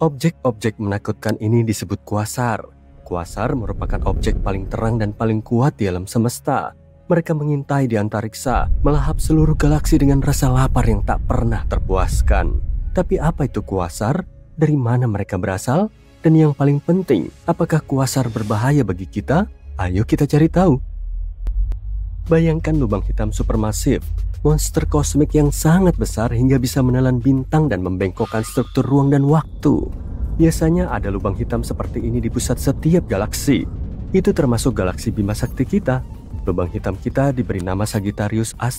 Objek-objek menakutkan ini disebut kuasar. Kuasar merupakan objek paling terang dan paling kuat di alam semesta. Mereka mengintai di antariksa, melahap seluruh galaksi dengan rasa lapar yang tak pernah terpuaskan. Tapi apa itu kuasar? Dari mana mereka berasal? Dan yang paling penting, apakah kuasar berbahaya bagi kita? Ayo kita cari tahu. Bayangkan lubang hitam supermasif, monster kosmik yang sangat besar hingga bisa menelan bintang dan membengkokkan struktur ruang dan waktu. Biasanya ada lubang hitam seperti ini di pusat setiap galaksi. Itu termasuk galaksi Bima Sakti kita. Lubang hitam kita diberi nama Sagittarius A*.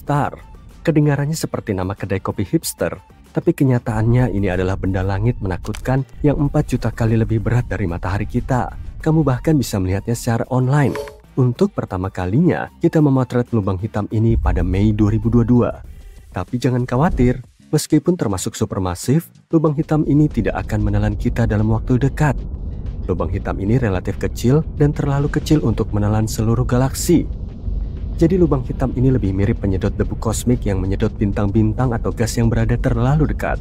Kedengarannya seperti nama kedai kopi hipster, tapi kenyataannya ini adalah benda langit menakutkan yang 4 juta kali lebih berat dari matahari kita. Kamu bahkan bisa melihatnya secara online. Untuk pertama kalinya, kita memotret lubang hitam ini pada Mei 2022. Tapi jangan khawatir, meskipun termasuk supermasif, lubang hitam ini tidak akan menelan kita dalam waktu dekat. Lubang hitam ini relatif kecil dan terlalu kecil untuk menelan seluruh galaksi. Jadi lubang hitam ini lebih mirip penyedot debu kosmik yang menyedot bintang-bintang atau gas yang berada terlalu dekat.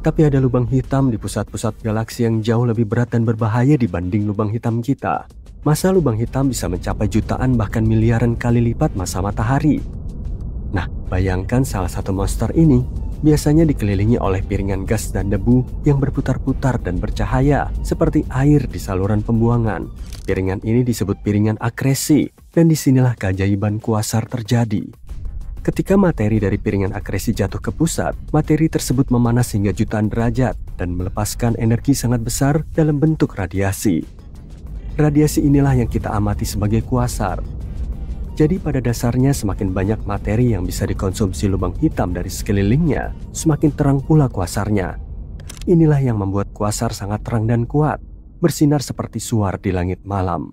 Tapi ada lubang hitam di pusat-pusat galaksi yang jauh lebih berat dan berbahaya dibanding lubang hitam kita. Massa lubang hitam bisa mencapai jutaan bahkan miliaran kali lipat massa matahari. Nah, bayangkan salah satu monster ini biasanya dikelilingi oleh piringan gas dan debu yang berputar-putar dan bercahaya seperti air di saluran pembuangan. Piringan ini disebut piringan akresi dan disinilah keajaiban kuasar terjadi. Ketika materi dari piringan akresi jatuh ke pusat, materi tersebut memanas hingga jutaan derajat dan melepaskan energi sangat besar dalam bentuk radiasi. Radiasi inilah yang kita amati sebagai kuasar. Jadi pada dasarnya semakin banyak materi yang bisa dikonsumsi lubang hitam dari sekelilingnya, semakin terang pula kuasarnya. Inilah yang membuat kuasar sangat terang dan kuat, bersinar seperti suar di langit malam.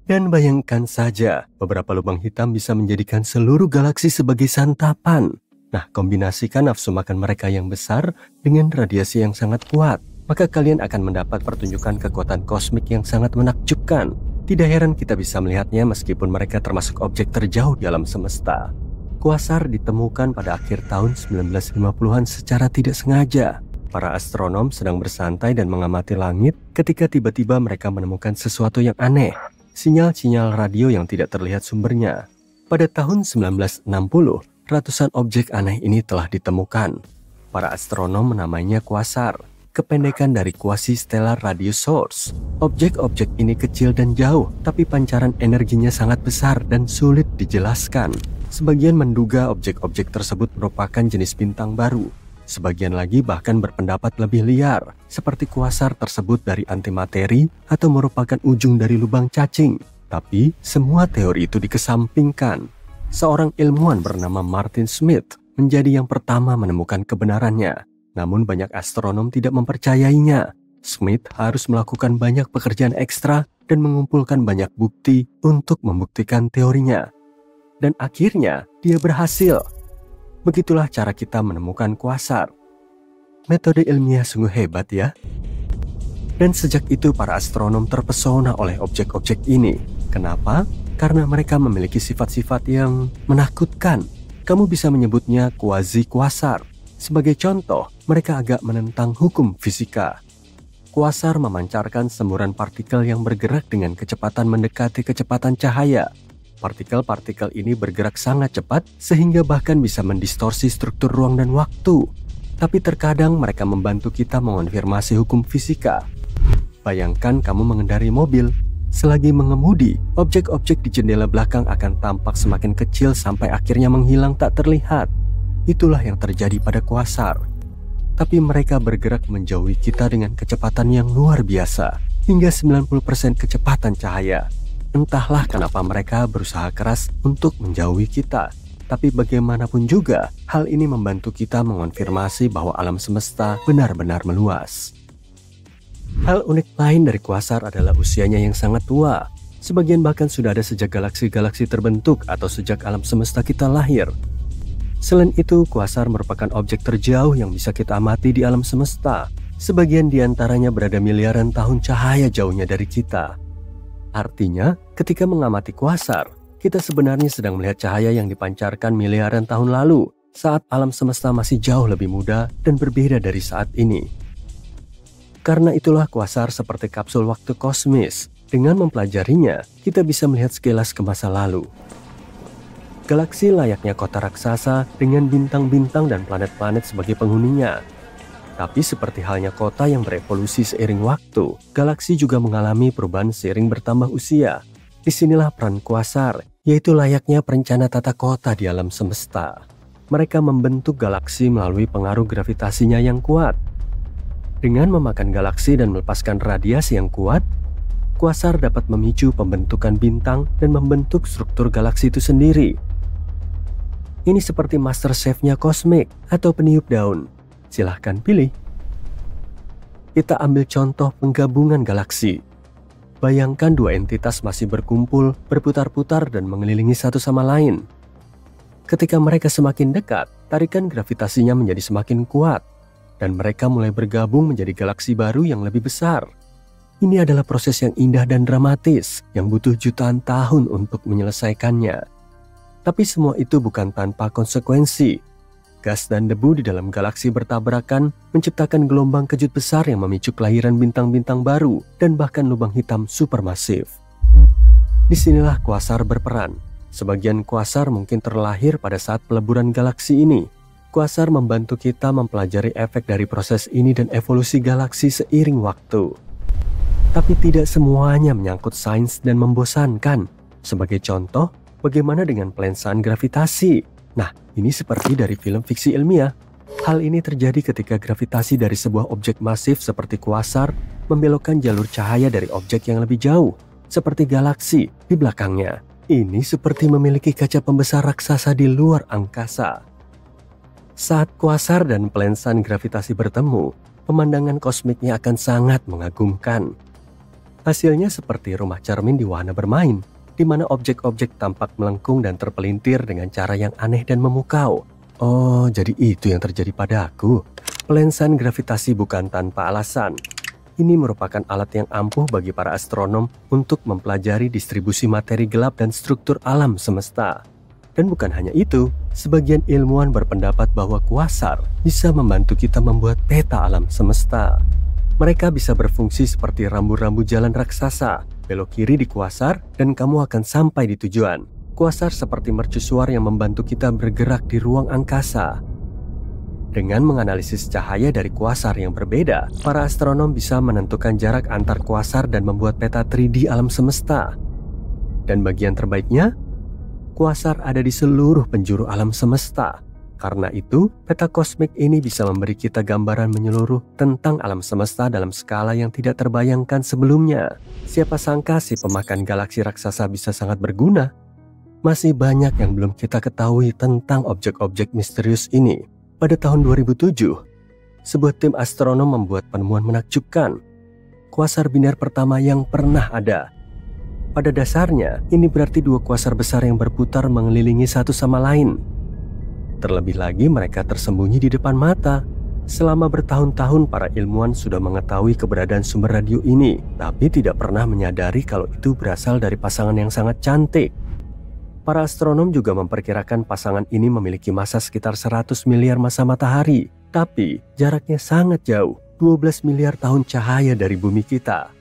Dan bayangkan saja, beberapa lubang hitam bisa menjadikan seluruh galaksi sebagai santapan. Nah, kombinasikan nafsu makan mereka yang besar dengan radiasi yang sangat kuat, maka kalian akan mendapat pertunjukan kekuatan kosmik yang sangat menakjubkan. Tidak heran kita bisa melihatnya meskipun mereka termasuk objek terjauh di alam semesta. Kuasar ditemukan pada akhir tahun 1950-an secara tidak sengaja. Para astronom sedang bersantai dan mengamati langit ketika tiba-tiba mereka menemukan sesuatu yang aneh. Sinyal-sinyal radio yang tidak terlihat sumbernya. Pada tahun 1960, ratusan objek aneh ini telah ditemukan. Para astronom menamainya kuasar, kependekan dari quasi-stellar radio source. Objek-objek ini kecil dan jauh, tapi pancaran energinya sangat besar dan sulit dijelaskan. Sebagian menduga objek-objek tersebut merupakan jenis bintang baru. Sebagian lagi bahkan berpendapat lebih liar, seperti kuasar tersebut dari antimateri atau merupakan ujung dari lubang cacing. Tapi semua teori itu dikesampingkan. Seorang ilmuwan bernama Martin Smith menjadi yang pertama menemukan kebenarannya. Namun banyak astronom tidak mempercayainya. Smith harus melakukan banyak pekerjaan ekstra dan mengumpulkan banyak bukti untuk membuktikan teorinya. Dan akhirnya dia berhasil. Begitulah cara kita menemukan kuasar. Metode ilmiah sungguh hebat ya. Dan sejak itu para astronom terpesona oleh objek-objek ini. Kenapa? Karena mereka memiliki sifat-sifat yang menakutkan. Kamu bisa menyebutnya quasi-kuasar. Sebagai contoh, mereka agak menentang hukum fisika. Kuasar memancarkan semburan partikel yang bergerak dengan kecepatan mendekati kecepatan cahaya. Partikel-partikel ini bergerak sangat cepat sehingga bahkan bisa mendistorsi struktur ruang dan waktu. Tapi terkadang mereka membantu kita mengonfirmasi hukum fisika. Bayangkan kamu mengendarai mobil. Selagi mengemudi, objek-objek di jendela belakang akan tampak semakin kecil sampai akhirnya menghilang tak terlihat. Itulah yang terjadi pada kuasar. Tapi mereka bergerak menjauhi kita dengan kecepatan yang luar biasa, hingga 90% kecepatan cahaya. Entahlah kenapa mereka berusaha keras untuk menjauhi kita. Tapi bagaimanapun juga, hal ini membantu kita mengonfirmasi bahwa alam semesta benar-benar meluas. Hal unik lain dari kuasar adalah usianya yang sangat tua. Sebagian bahkan sudah ada sejak galaksi-galaksi terbentuk atau sejak alam semesta kita lahir. Selain itu, kuasar merupakan objek terjauh yang bisa kita amati di alam semesta. Sebagian diantaranya berada miliaran tahun cahaya jauhnya dari kita. Artinya, ketika mengamati kuasar, kita sebenarnya sedang melihat cahaya yang dipancarkan miliaran tahun lalu. saat alam semesta masih jauh lebih muda dan berbeda dari saat ini. Karena itulah kuasar seperti kapsul waktu kosmis. Dengan mempelajarinya, kita bisa melihat sekilas ke masa lalu. Galaksi layaknya kota raksasa dengan bintang-bintang dan planet-planet sebagai penghuninya. Tapi seperti halnya kota yang berevolusi seiring waktu, galaksi juga mengalami perubahan seiring bertambah usia. Disinilah peran kuasar, yaitu layaknya perencana tata kota di alam semesta. Mereka membentuk galaksi melalui pengaruh gravitasinya yang kuat. Dengan memakan galaksi dan melepaskan radiasi yang kuat, kuasar dapat memicu pembentukan bintang dan membentuk struktur galaksi itu sendiri. Ini seperti master chef-nya kosmik atau peniup daun. Silahkan pilih. Kita ambil contoh penggabungan galaksi. Bayangkan dua entitas masih berkumpul, berputar-putar dan mengelilingi satu sama lain. Ketika mereka semakin dekat, tarikan gravitasinya menjadi semakin kuat, dan mereka mulai bergabung menjadi galaksi baru yang lebih besar. Ini adalah proses yang indah dan dramatis, yang butuh jutaan tahun untuk menyelesaikannya. Tapi semua itu bukan tanpa konsekuensi. Gas dan debu di dalam galaksi bertabrakan, menciptakan gelombang kejut besar yang memicu kelahiran bintang-bintang baru, dan bahkan lubang hitam supermasif. Disinilah kuasar berperan. Sebagian kuasar mungkin terlahir pada saat peleburan galaksi ini. Kuasar membantu kita mempelajari efek dari proses ini dan evolusi galaksi seiring waktu. Tapi tidak semuanya menyangkut sains dan membosankan. Sebagai contoh, bagaimana dengan pelensaan gravitasi? Nah, ini seperti dari film fiksi ilmiah. Hal ini terjadi ketika gravitasi dari sebuah objek masif seperti kuasar membelokkan jalur cahaya dari objek yang lebih jauh, seperti galaksi di belakangnya. Ini seperti memiliki kaca pembesar raksasa di luar angkasa. Saat kuasar dan pelensaan gravitasi bertemu, pemandangan kosmiknya akan sangat mengagumkan. Hasilnya seperti rumah cermin di wahana bermain, di mana objek-objek tampak melengkung dan terpelintir dengan cara yang aneh dan memukau. Oh, jadi itu yang terjadi padaku. Pelensaan gravitasi bukan tanpa alasan. Ini merupakan alat yang ampuh bagi para astronom untuk mempelajari distribusi materi gelap dan struktur alam semesta. Dan bukan hanya itu, sebagian ilmuwan berpendapat bahwa kuasar bisa membantu kita membuat peta alam semesta. Mereka bisa berfungsi seperti rambu-rambu jalan raksasa. Belok kiri di kuasar dan kamu akan sampai di tujuan. Kuasar seperti mercusuar yang membantu kita bergerak di ruang angkasa. Dengan menganalisis cahaya dari kuasar yang berbeda, para astronom bisa menentukan jarak antar kuasar dan membuat peta 3D alam semesta. Dan bagian terbaiknya, kuasar ada di seluruh penjuru alam semesta. Karena itu, peta kosmik ini bisa memberi kita gambaran menyeluruh tentang alam semesta dalam skala yang tidak terbayangkan sebelumnya. Siapa sangka si pemakan galaksi raksasa bisa sangat berguna? Masih banyak yang belum kita ketahui tentang objek-objek misterius ini. Pada tahun 2007, sebuah tim astronom membuat penemuan menakjubkan. Kuasar biner pertama yang pernah ada. Pada dasarnya, ini berarti dua kuasar besar yang berputar mengelilingi satu sama lain. Terlebih lagi mereka tersembunyi di depan mata. Selama bertahun-tahun para ilmuwan sudah mengetahui keberadaan sumber radio ini, tapi tidak pernah menyadari kalau itu berasal dari pasangan yang sangat cantik. Para astronom juga memperkirakan pasangan ini memiliki massa sekitar 100 miliar massa matahari, tapi jaraknya sangat jauh, 12 miliar tahun cahaya dari bumi kita.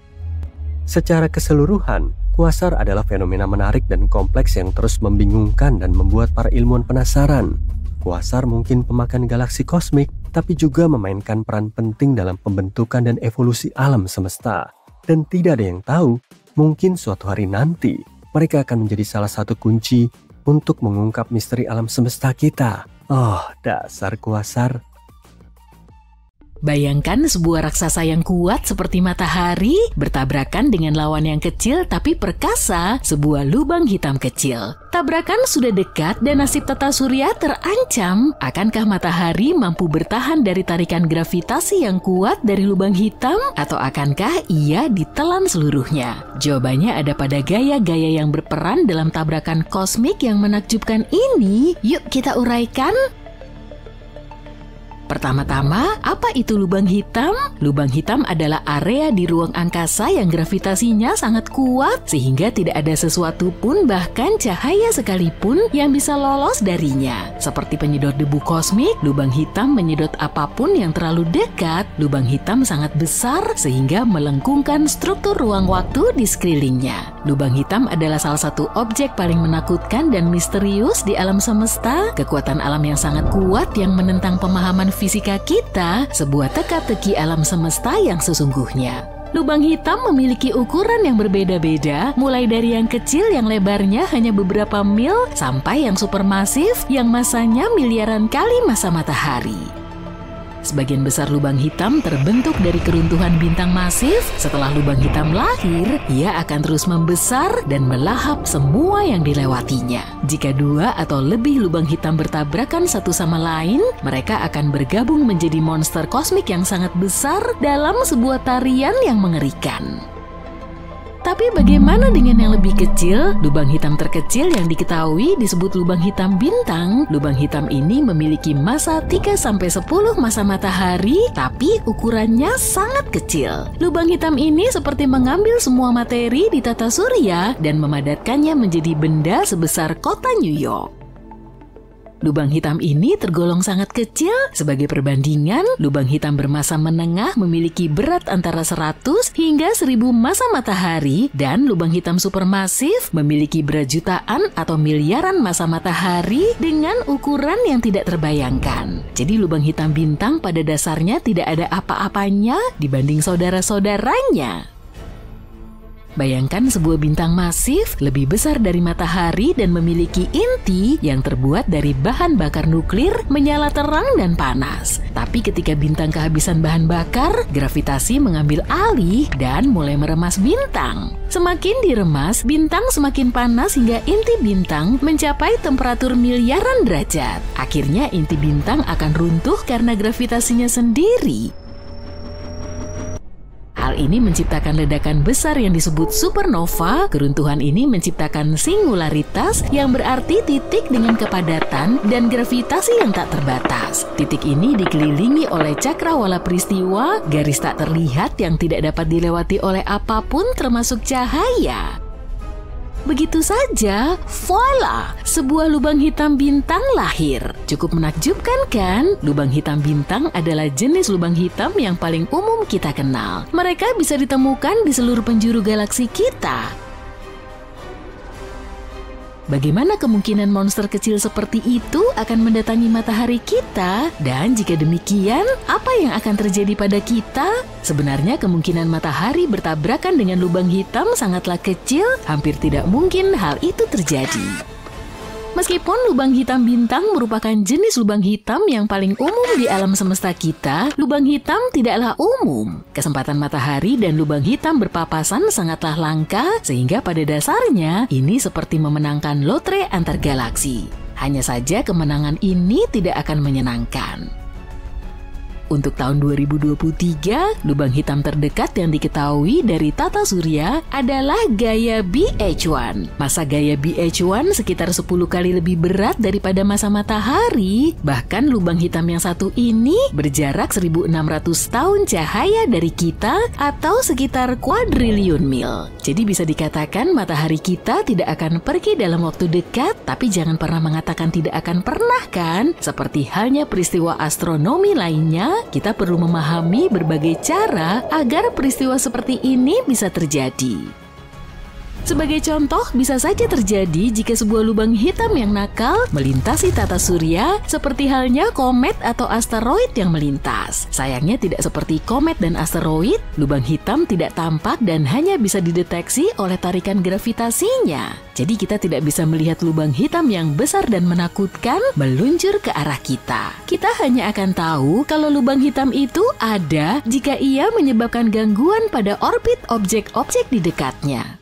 Secara keseluruhan, kuasar adalah fenomena menarik dan kompleks yang terus membingungkan dan membuat para ilmuwan penasaran. Kuasar mungkin pemakan galaksi kosmik, tapi juga memainkan peran penting dalam pembentukan dan evolusi alam semesta. Dan tidak ada yang tahu, mungkin suatu hari nanti, mereka akan menjadi salah satu kunci untuk mengungkap misteri alam semesta kita. Oh, dasar kuasar. Bayangkan sebuah raksasa yang kuat seperti matahari bertabrakan dengan lawan yang kecil tapi perkasa, sebuah lubang hitam kecil. Tabrakan sudah dekat dan nasib tata surya terancam. Akankah matahari mampu bertahan dari tarikan gravitasi yang kuat dari lubang hitam? Atau akankah ia ditelan seluruhnya? Jawabannya ada pada gaya-gaya yang berperan dalam tabrakan kosmik yang menakjubkan ini. Yuk kita uraikan. Pertama-tama, apa itu lubang hitam? Lubang hitam adalah area di ruang angkasa yang gravitasinya sangat kuat sehingga tidak ada sesuatu pun bahkan cahaya sekalipun yang bisa lolos darinya. Seperti penyedot debu kosmik, lubang hitam menyedot apapun yang terlalu dekat. Lubang hitam sangat besar sehingga melengkungkan struktur ruang waktu di sekelilingnya. Lubang hitam adalah salah satu objek paling menakutkan dan misterius di alam semesta. Kekuatan alam yang sangat kuat yang menentang pemahaman fisika kita, sebuah teka-teki alam semesta yang sesungguhnya. Lubang hitam memiliki ukuran yang berbeda-beda, mulai dari yang kecil yang lebarnya hanya beberapa mil, sampai yang supermasif yang masanya miliaran kali massa matahari. Sebagian besar lubang hitam terbentuk dari keruntuhan bintang masif. Setelah lubang hitam lahir, ia akan terus membesar dan melahap semua yang dilewatinya. Jika dua atau lebih lubang hitam bertabrakan satu sama lain, mereka akan bergabung menjadi monster kosmik yang sangat besar dalam sebuah tarian yang mengerikan. Tapi bagaimana dengan yang lebih kecil? Lubang hitam terkecil yang diketahui disebut lubang hitam bintang. Lubang hitam ini memiliki massa 3-10 massa matahari, tapi ukurannya sangat kecil. Lubang hitam ini seperti mengambil semua materi di tata surya dan memadatkannya menjadi benda sebesar kota New York. Lubang hitam ini tergolong sangat kecil. Sebagai perbandingan, lubang hitam bermassa menengah memiliki berat antara 100 hingga 1000 massa matahari dan lubang hitam supermasif memiliki berat jutaan atau miliaran massa matahari dengan ukuran yang tidak terbayangkan. Jadi lubang hitam bintang pada dasarnya tidak ada apa-apanya dibanding saudara-saudaranya. Bayangkan sebuah bintang masif lebih besar dari matahari dan memiliki inti yang terbuat dari bahan bakar nuklir menyala terang dan panas. Tapi ketika bintang kehabisan bahan bakar, gravitasi mengambil alih dan mulai meremas bintang. Semakin diremas, bintang semakin panas hingga inti bintang mencapai temperatur miliaran derajat. Akhirnya inti bintang akan runtuh karena gravitasinya sendiri. Hal ini menciptakan ledakan besar yang disebut supernova. Keruntuhan ini menciptakan singularitas yang berarti titik dengan kepadatan dan gravitasi yang tak terbatas. Titik ini dikelilingi oleh cakrawala peristiwa, garis tak terlihat yang tidak dapat dilewati oleh apapun termasuk cahaya. Begitu saja, voila, sebuah lubang hitam bintang lahir. Cukup menakjubkan kan? Lubang hitam bintang adalah jenis lubang hitam yang paling umum kita kenal. Mereka bisa ditemukan di seluruh penjuru galaksi kita. Bagaimana kemungkinan monster kecil seperti itu akan mendatangi matahari kita? Dan jika demikian, apa yang akan terjadi pada kita? Sebenarnya kemungkinan matahari bertabrakan dengan lubang hitam sangatlah kecil, hampir tidak mungkin hal itu terjadi. Meskipun lubang hitam bintang merupakan jenis lubang hitam yang paling umum di alam semesta kita, lubang hitam tidaklah umum. Kesempatan matahari dan lubang hitam berpapasan sangatlah langka, sehingga pada dasarnya ini seperti memenangkan lotre antar galaksi. Hanya saja kemenangan ini tidak akan menyenangkan. Untuk tahun 2023, lubang hitam terdekat yang diketahui dari tata surya adalah Gaia BH1. Massa Gaia BH1 sekitar 10 kali lebih berat daripada massa matahari. Bahkan lubang hitam yang satu ini berjarak 1600 tahun cahaya dari kita atau sekitar kuadriliun mil. Jadi bisa dikatakan matahari kita tidak akan pergi dalam waktu dekat, tapi jangan pernah mengatakan tidak akan pernah kan? Seperti halnya peristiwa astronomi lainnya, kita perlu memahami berbagai cara agar peristiwa seperti ini bisa terjadi. Sebagai contoh, bisa saja terjadi jika sebuah lubang hitam yang nakal melintasi tata surya, seperti halnya komet atau asteroid yang melintas. Sayangnya tidak seperti komet dan asteroid, lubang hitam tidak tampak dan hanya bisa dideteksi oleh tarikan gravitasinya. Jadi kita tidak bisa melihat lubang hitam yang besar dan menakutkan meluncur ke arah kita. Kita hanya akan tahu kalau lubang hitam itu ada jika ia menyebabkan gangguan pada orbit objek-objek di dekatnya.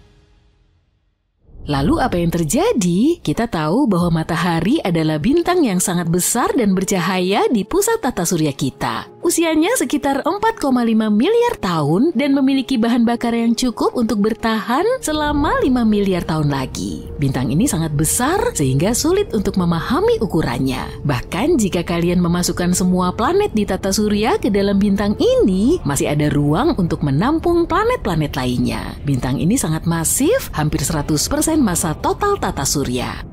Lalu apa yang terjadi? Kita tahu bahwa matahari adalah bintang yang sangat besar dan bercahaya di pusat tata surya kita. Usianya sekitar 4,5 miliar tahun dan memiliki bahan bakar yang cukup untuk bertahan selama 5 miliar tahun lagi. Bintang ini sangat besar sehingga sulit untuk memahami ukurannya. Bahkan jika kalian memasukkan semua planet di tata surya ke dalam bintang ini, masih ada ruang untuk menampung planet-planet lainnya. Bintang ini sangat masif, hampir 100% massa total tata surya.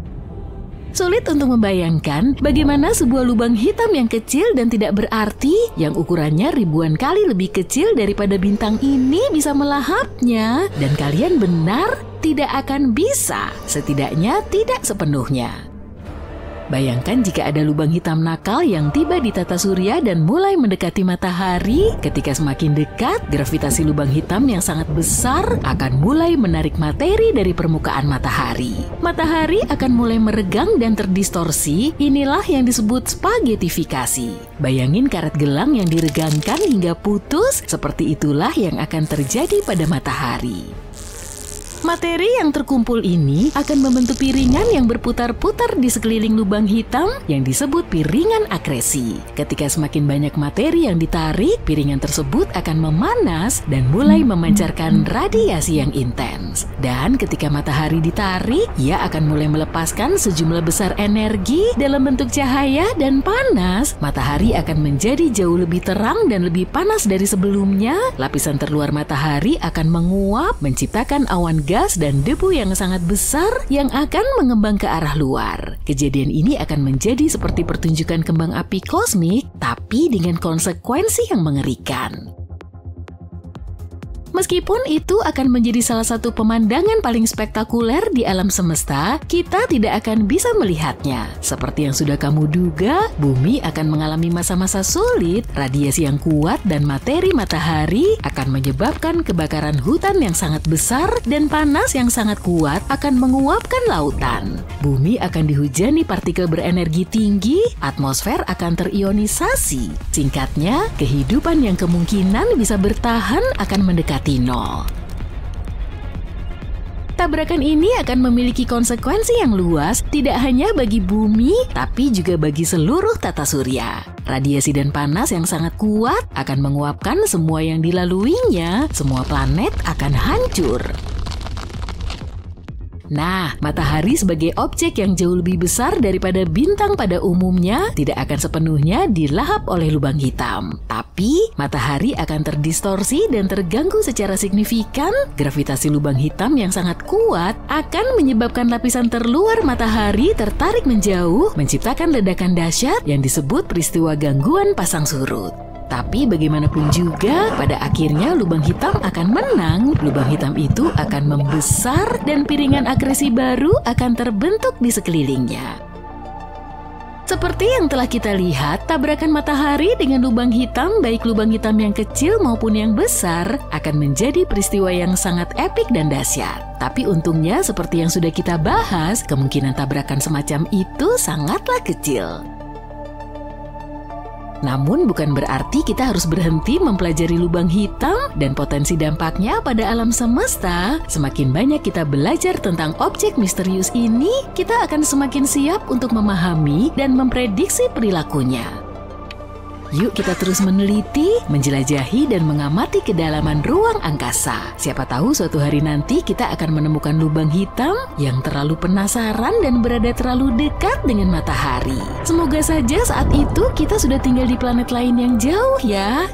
Sulit untuk membayangkan bagaimana sebuah lubang hitam yang kecil dan tidak berarti, yang ukurannya ribuan kali lebih kecil daripada bintang ini bisa melahapnya. Dan kalian benar, tidak akan bisa, setidaknya tidak sepenuhnya. Bayangkan jika ada lubang hitam nakal yang tiba di tata surya dan mulai mendekati matahari. Ketika semakin dekat, gravitasi lubang hitam yang sangat besar akan mulai menarik materi dari permukaan matahari. Matahari akan mulai meregang dan terdistorsi. Inilah yang disebut spaghettifikasi. Bayangin karet gelang yang diregangkan hingga putus, seperti itulah yang akan terjadi pada matahari. Materi yang terkumpul ini akan membentuk piringan yang berputar-putar di sekeliling lubang hitam yang disebut piringan akresi. Ketika semakin banyak materi yang ditarik, piringan tersebut akan memanas dan mulai memancarkan radiasi yang intens. Dan ketika matahari ditarik, ia akan mulai melepaskan sejumlah besar energi dalam bentuk cahaya dan panas. Matahari akan menjadi jauh lebih terang dan lebih panas dari sebelumnya. Lapisan terluar matahari akan menguap, menciptakan awan gas dan debu yang sangat besar yang akan mengembang ke arah luar. Kejadian ini akan menjadi seperti pertunjukan kembang api kosmik, tapi dengan konsekuensi yang mengerikan. Meskipun itu akan menjadi salah satu pemandangan paling spektakuler di alam semesta, kita tidak akan bisa melihatnya. Seperti yang sudah kamu duga, bumi akan mengalami masa-masa sulit, radiasi yang kuat dan materi matahari akan menyebabkan kebakaran hutan yang sangat besar dan panas yang sangat kuat akan menguapkan lautan. Bumi akan dihujani partikel berenergi tinggi, atmosfer akan terionisasi. Singkatnya, kehidupan yang kemungkinan bisa bertahan akan mendekati nol. Tabrakan ini akan memiliki konsekuensi yang luas tidak hanya bagi bumi, tapi juga bagi seluruh tata surya. Radiasi dan panas yang sangat kuat akan menguapkan semua yang dilaluinya, semua planet akan hancur. Nah, matahari sebagai objek yang jauh lebih besar daripada bintang pada umumnya tidak akan sepenuhnya dilahap oleh lubang hitam. Tapi, matahari akan terdistorsi dan terganggu secara signifikan. Gravitasi lubang hitam yang sangat kuat akan menyebabkan lapisan terluar matahari tertarik menjauh, menciptakan ledakan dahsyat yang disebut peristiwa gangguan pasang surut. Tapi bagaimanapun juga, pada akhirnya lubang hitam akan menang. Lubang hitam itu akan membesar dan piringan akresi baru akan terbentuk di sekelilingnya. Seperti yang telah kita lihat, tabrakan matahari dengan lubang hitam, baik lubang hitam yang kecil maupun yang besar, akan menjadi peristiwa yang sangat epik dan dahsyat. Tapi untungnya, seperti yang sudah kita bahas, kemungkinan tabrakan semacam itu sangatlah kecil. Namun bukan berarti kita harus berhenti mempelajari lubang hitam dan potensi dampaknya pada alam semesta. Semakin banyak kita belajar tentang objek misterius ini, kita akan semakin siap untuk memahami dan memprediksi perilakunya. Yuk kita terus meneliti, menjelajahi, dan mengamati kedalaman ruang angkasa. Siapa tahu suatu hari nanti kita akan menemukan lubang hitam yang terlalu penasaran dan berada terlalu dekat dengan matahari. Semoga saja saat itu kita sudah tinggal di planet lain yang jauh ya.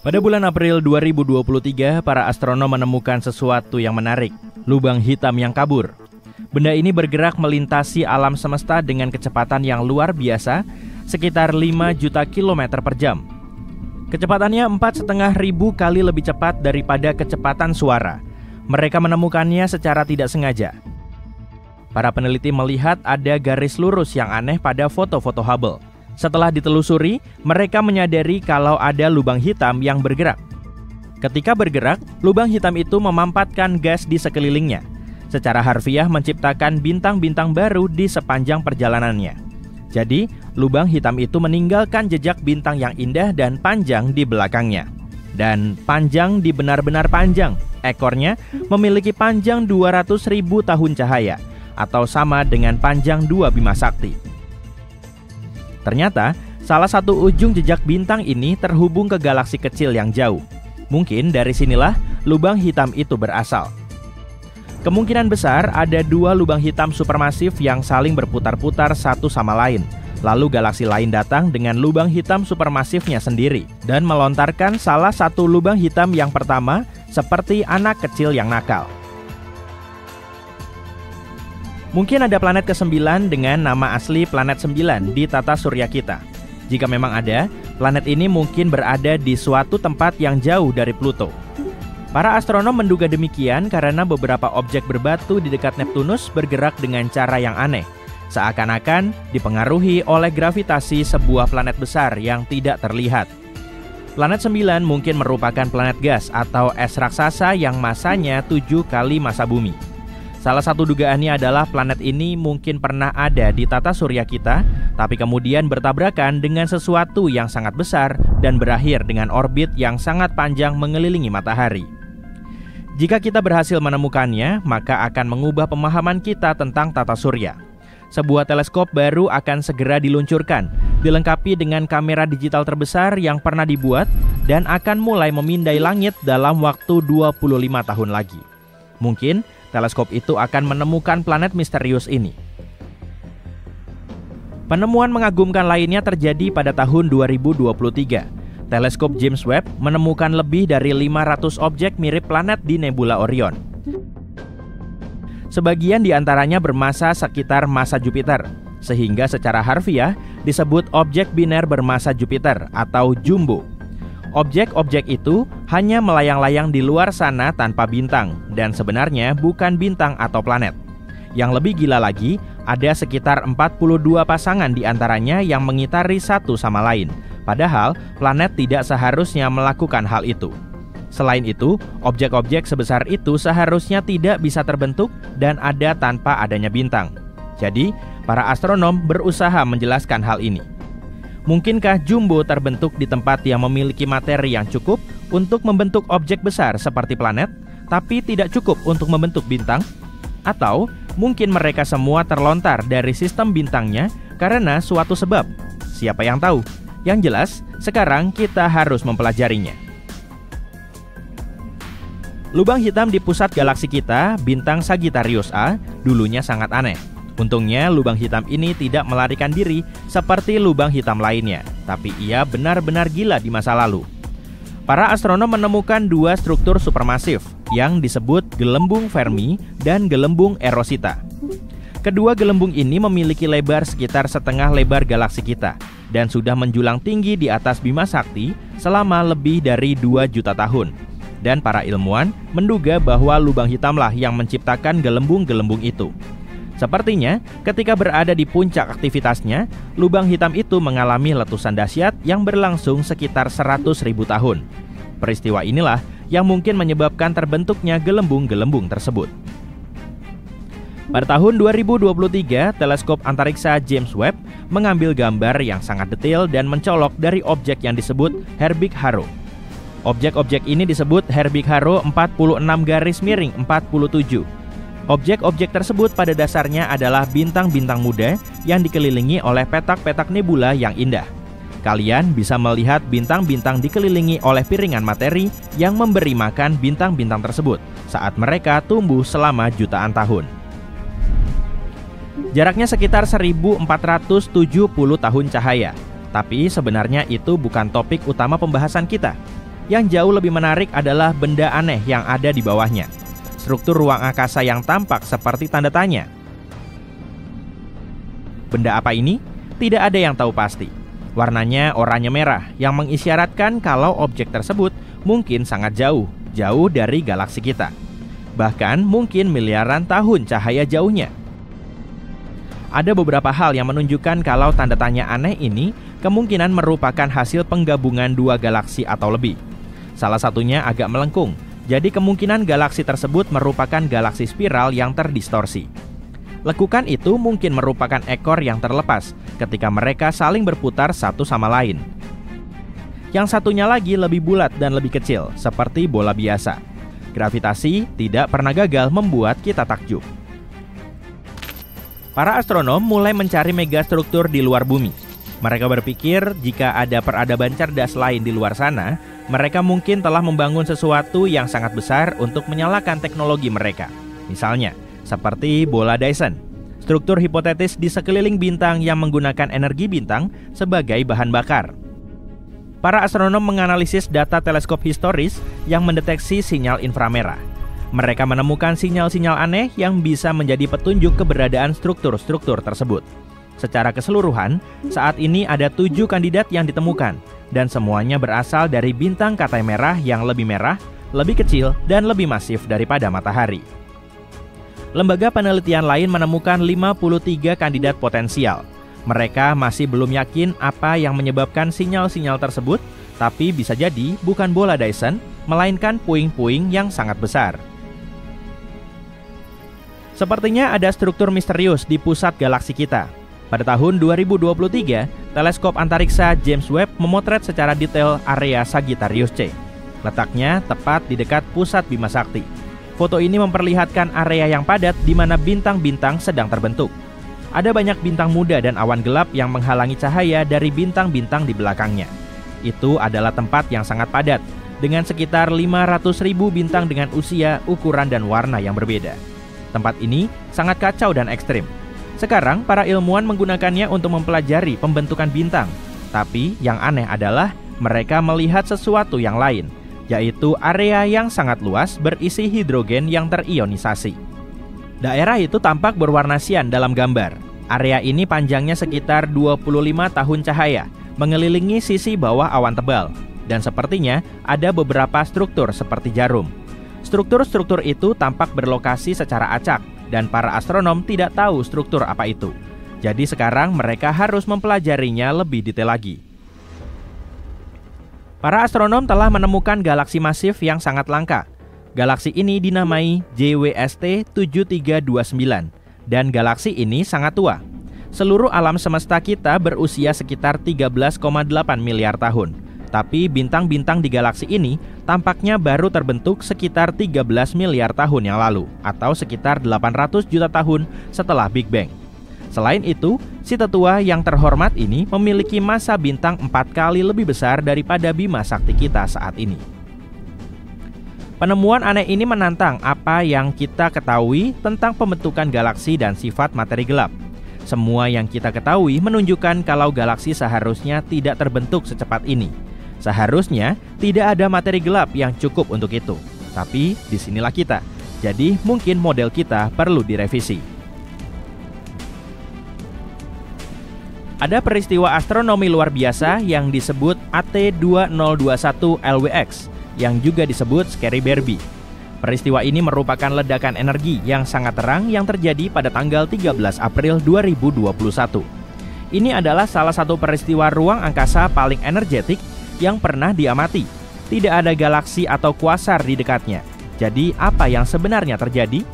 Pada bulan April 2023, para astronom menemukan sesuatu yang menarik, lubang hitam yang kabur. Benda ini bergerak melintasi alam semesta dengan kecepatan yang luar biasa, sekitar 5 juta kilometer per jam. Kecepatannya 4.500 kali lebih cepat daripada kecepatan suara. Mereka menemukannya secara tidak sengaja. Para peneliti melihat ada garis lurus yang aneh pada foto-foto Hubble. Setelah ditelusuri, mereka menyadari kalau ada lubang hitam yang bergerak. Ketika bergerak, lubang hitam itu memampatkan gas di sekelilingnya. Secara harfiah menciptakan bintang-bintang baru di sepanjang perjalanannya. Jadi, lubang hitam itu meninggalkan jejak bintang yang indah dan panjang di belakangnya. Dan panjang benar-benar panjang. Ekornya memiliki panjang 200.000 tahun cahaya, atau sama dengan panjang 2 Bima Sakti. Ternyata, salah satu ujung jejak bintang ini terhubung ke galaksi kecil yang jauh. Mungkin dari sinilah lubang hitam itu berasal. Kemungkinan besar ada 2 lubang hitam supermasif yang saling berputar-putar satu sama lain. Lalu galaksi lain datang dengan lubang hitam supermasifnya sendiri dan melontarkan salah satu lubang hitam yang pertama seperti anak kecil yang nakal. Mungkin ada planet ke-9 dengan nama asli planet 9 di tata surya kita. Jika memang ada, planet ini mungkin berada di suatu tempat yang jauh dari Pluto. Para astronom menduga demikian karena beberapa objek berbatu di dekat Neptunus bergerak dengan cara yang aneh, seakan-akan dipengaruhi oleh gravitasi sebuah planet besar yang tidak terlihat. Planet 9 mungkin merupakan planet gas atau es raksasa yang masanya 7 kali masa bumi. Salah satu dugaannya adalah planet ini mungkin pernah ada di tata surya kita, tapi kemudian bertabrakan dengan sesuatu yang sangat besar dan berakhir dengan orbit yang sangat panjang mengelilingi matahari. Jika kita berhasil menemukannya, maka akan mengubah pemahaman kita tentang tata surya. Sebuah teleskop baru akan segera diluncurkan, dilengkapi dengan kamera digital terbesar yang pernah dibuat dan akan mulai memindai langit dalam waktu 25 tahun lagi. Mungkin teleskop itu akan menemukan planet misterius ini. Penemuan mengagumkan lainnya terjadi pada tahun 2023. Teleskop James Webb menemukan lebih dari 500 objek mirip planet di nebula Orion. Sebagian di antaranya bermasa sekitar massa Jupiter, sehingga secara harfiah disebut objek biner bermasa Jupiter atau jumbo. Objek-objek itu hanya melayang-layang di luar sana tanpa bintang dan sebenarnya bukan bintang atau planet. Yang lebih gila lagi, ada sekitar 42 pasangan di antaranya yang mengitari satu sama lain. Padahal planet tidak seharusnya melakukan hal itu. Selain itu, objek-objek sebesar itu seharusnya tidak bisa terbentuk dan ada tanpa adanya bintang. Jadi, para astronom berusaha menjelaskan hal ini. Mungkinkah jumbo terbentuk di tempat yang memiliki materi yang cukup untuk membentuk objek besar seperti planet, tapi tidak cukup untuk membentuk bintang? Atau mungkin mereka semua terlontar dari sistem bintangnya karena suatu sebab? Siapa yang tahu? Yang jelas, sekarang kita harus mempelajarinya. Lubang hitam di pusat galaksi kita, bintang Sagittarius A, dulunya sangat aneh. Untungnya lubang hitam ini tidak melarikan diri seperti lubang hitam lainnya, tapi ia benar-benar gila di masa lalu. Para astronom menemukan 2 struktur supermasif yang disebut gelembung Fermi dan gelembung Erosita. Kedua gelembung ini memiliki lebar sekitar setengah lebar galaksi kita dan sudah menjulang tinggi di atas Bima Sakti selama lebih dari 2 juta tahun. Dan para ilmuwan menduga bahwa lubang hitamlah yang menciptakan gelembung-gelembung itu. Sepertinya, ketika berada di puncak aktivitasnya, lubang hitam itu mengalami letusan dahsyat yang berlangsung sekitar 100.000 tahun. Peristiwa inilah yang mungkin menyebabkan terbentuknya gelembung-gelembung tersebut. Pada tahun 2023, teleskop antariksa James Webb mengambil gambar yang sangat detail dan mencolok dari objek yang disebut Herbig-Haro. Objek-objek ini disebut Herbig-Haro 46-47. Objek-objek tersebut pada dasarnya adalah bintang-bintang muda yang dikelilingi oleh petak-petak nebula yang indah. Kalian bisa melihat bintang-bintang dikelilingi oleh piringan materi yang memberi makan bintang-bintang tersebut saat mereka tumbuh selama jutaan tahun. Jaraknya sekitar 1470 tahun cahaya. Tapi sebenarnya itu bukan topik utama pembahasan kita. Yang jauh lebih menarik adalah benda aneh yang ada di bawahnya. Struktur ruang angkasa yang tampak seperti tanda tanya. Benda apa ini? Tidak ada yang tahu pasti. Warnanya oranye merah yang mengisyaratkan kalau objek tersebut mungkin sangat jauh dari galaksi kita. Bahkan mungkin miliaran tahun cahaya jauhnya. Ada beberapa hal yang menunjukkan kalau tanda tanya aneh ini kemungkinan merupakan hasil penggabungan 2 galaksi atau lebih. Salah satunya agak melengkung, jadi kemungkinan galaksi tersebut merupakan galaksi spiral yang terdistorsi. Lekukan itu mungkin merupakan ekor yang terlepas ketika mereka saling berputar satu sama lain. Yang satunya lagi lebih bulat dan lebih kecil, seperti bola biasa. Gravitasi tidak pernah gagal membuat kita takjub. Para astronom mulai mencari megastruktur di luar bumi. Mereka berpikir jika ada peradaban cerdas lain di luar sana, mereka mungkin telah membangun sesuatu yang sangat besar untuk menyalakan teknologi mereka. Misalnya, seperti bola Dyson, struktur hipotetis di sekeliling bintang yang menggunakan energi bintang sebagai bahan bakar. Para astronom menganalisis data teleskop historis yang mendeteksi sinyal inframerah. Mereka menemukan sinyal-sinyal aneh yang bisa menjadi petunjuk keberadaan struktur-struktur tersebut. Secara keseluruhan, saat ini ada 7 kandidat yang ditemukan, dan semuanya berasal dari bintang Katai merah yang lebih merah, lebih kecil, dan lebih masif daripada matahari. Lembaga penelitian lain menemukan 53 kandidat potensial. Mereka masih belum yakin apa yang menyebabkan sinyal-sinyal tersebut, tapi bisa jadi bukan bola Dyson, melainkan puing-puing yang sangat besar. Sepertinya ada struktur misterius di pusat galaksi kita. Pada tahun 2023, teleskop antariksa James Webb memotret secara detail area Sagittarius C. Letaknya tepat di dekat pusat Bima Sakti. Foto ini memperlihatkan area yang padat di mana bintang-bintang sedang terbentuk. Ada banyak bintang muda dan awan gelap yang menghalangi cahaya dari bintang-bintang di belakangnya. Itu adalah tempat yang sangat padat, dengan sekitar 500.000 bintang dengan usia, ukuran, dan warna yang berbeda. Tempat ini sangat kacau dan ekstrim. Sekarang, para ilmuwan menggunakannya untuk mempelajari pembentukan bintang. Tapi, yang aneh adalah mereka melihat sesuatu yang lain, yaitu area yang sangat luas berisi hidrogen yang terionisasi. Daerah itu tampak berwarna sian dalam gambar. Area ini panjangnya sekitar 25 tahun cahaya, mengelilingi sisi bawah awan tebal, dan sepertinya ada beberapa struktur seperti jarum. Struktur-struktur itu tampak berlokasi secara acak, dan para astronom tidak tahu struktur apa itu. Jadi sekarang mereka harus mempelajarinya lebih detail lagi. Para astronom telah menemukan galaksi masif yang sangat langka. Galaksi ini dinamai JWST 7329, dan galaksi ini sangat tua. Seluruh alam semesta kita berusia sekitar 13,8 miliar tahun. Tapi bintang-bintang di galaksi ini tampaknya baru terbentuk sekitar 13 miliar tahun yang lalu, atau sekitar 800 juta tahun setelah Big Bang. Selain itu, si tetua yang terhormat ini memiliki massa bintang 4 kali lebih besar daripada Bima Sakti kita saat ini. Penemuan aneh ini menantang apa yang kita ketahui tentang pembentukan galaksi dan sifat materi gelap. Semua yang kita ketahui menunjukkan kalau galaksi seharusnya tidak terbentuk secepat ini. Seharusnya tidak ada materi gelap yang cukup untuk itu. Tapi disinilah kita. Jadi mungkin model kita perlu direvisi. Ada peristiwa astronomi luar biasa yang disebut AT2021 LWX, yang juga disebut Scary Barbie. Peristiwa ini merupakan ledakan energi yang sangat terang yang terjadi pada tanggal 13 April 2021. Ini adalah salah satu peristiwa ruang angkasa paling energetik yang pernah diamati. Tidak ada galaksi atau kuasar di dekatnya. Jadi apa yang sebenarnya terjadi?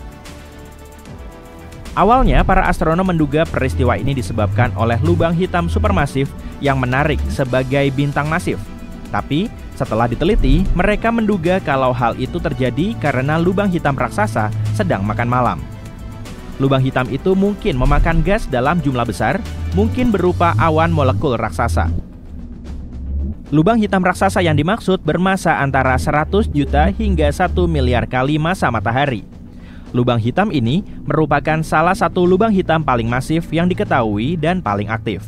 Awalnya para astronom menduga peristiwa ini disebabkan oleh lubang hitam supermasif yang menarik sebagai bintang masif. Tapi setelah diteliti, mereka menduga kalau hal itu terjadi karena lubang hitam raksasa sedang makan malam. Lubang hitam itu mungkin memakan gas dalam jumlah besar, mungkin berupa awan molekul raksasa. Lubang hitam raksasa yang dimaksud bermassa antara 100 juta hingga 1 miliar kali massa matahari. Lubang hitam ini merupakan salah satu lubang hitam paling masif yang diketahui dan paling aktif.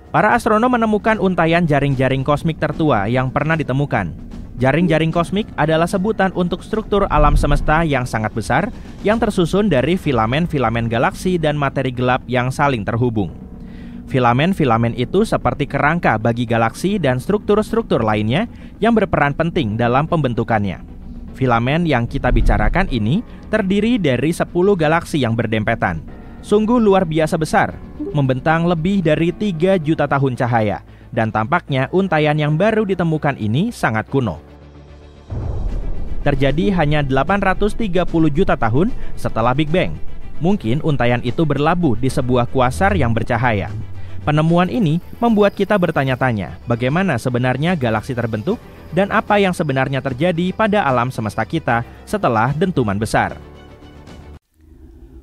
Para astronom menemukan untayan jaring-jaring kosmik tertua yang pernah ditemukan. Jaring-jaring kosmik adalah sebutan untuk struktur alam semesta yang sangat besar yang tersusun dari filamen-filamen galaksi dan materi gelap yang saling terhubung. Filamen-filamen itu seperti kerangka bagi galaksi dan struktur-struktur lainnya yang berperan penting dalam pembentukannya. Filamen yang kita bicarakan ini terdiri dari 10 galaksi yang berdempetan. Sungguh luar biasa besar, membentang lebih dari 3 juta tahun cahaya, dan tampaknya untayan yang baru ditemukan ini sangat kuno. Terjadi hanya 830 juta tahun setelah Big Bang. Mungkin untayan itu berlabuh di sebuah kuasar yang bercahaya. Penemuan ini membuat kita bertanya-tanya bagaimana sebenarnya galaksi terbentuk dan apa yang sebenarnya terjadi pada alam semesta kita setelah dentuman besar.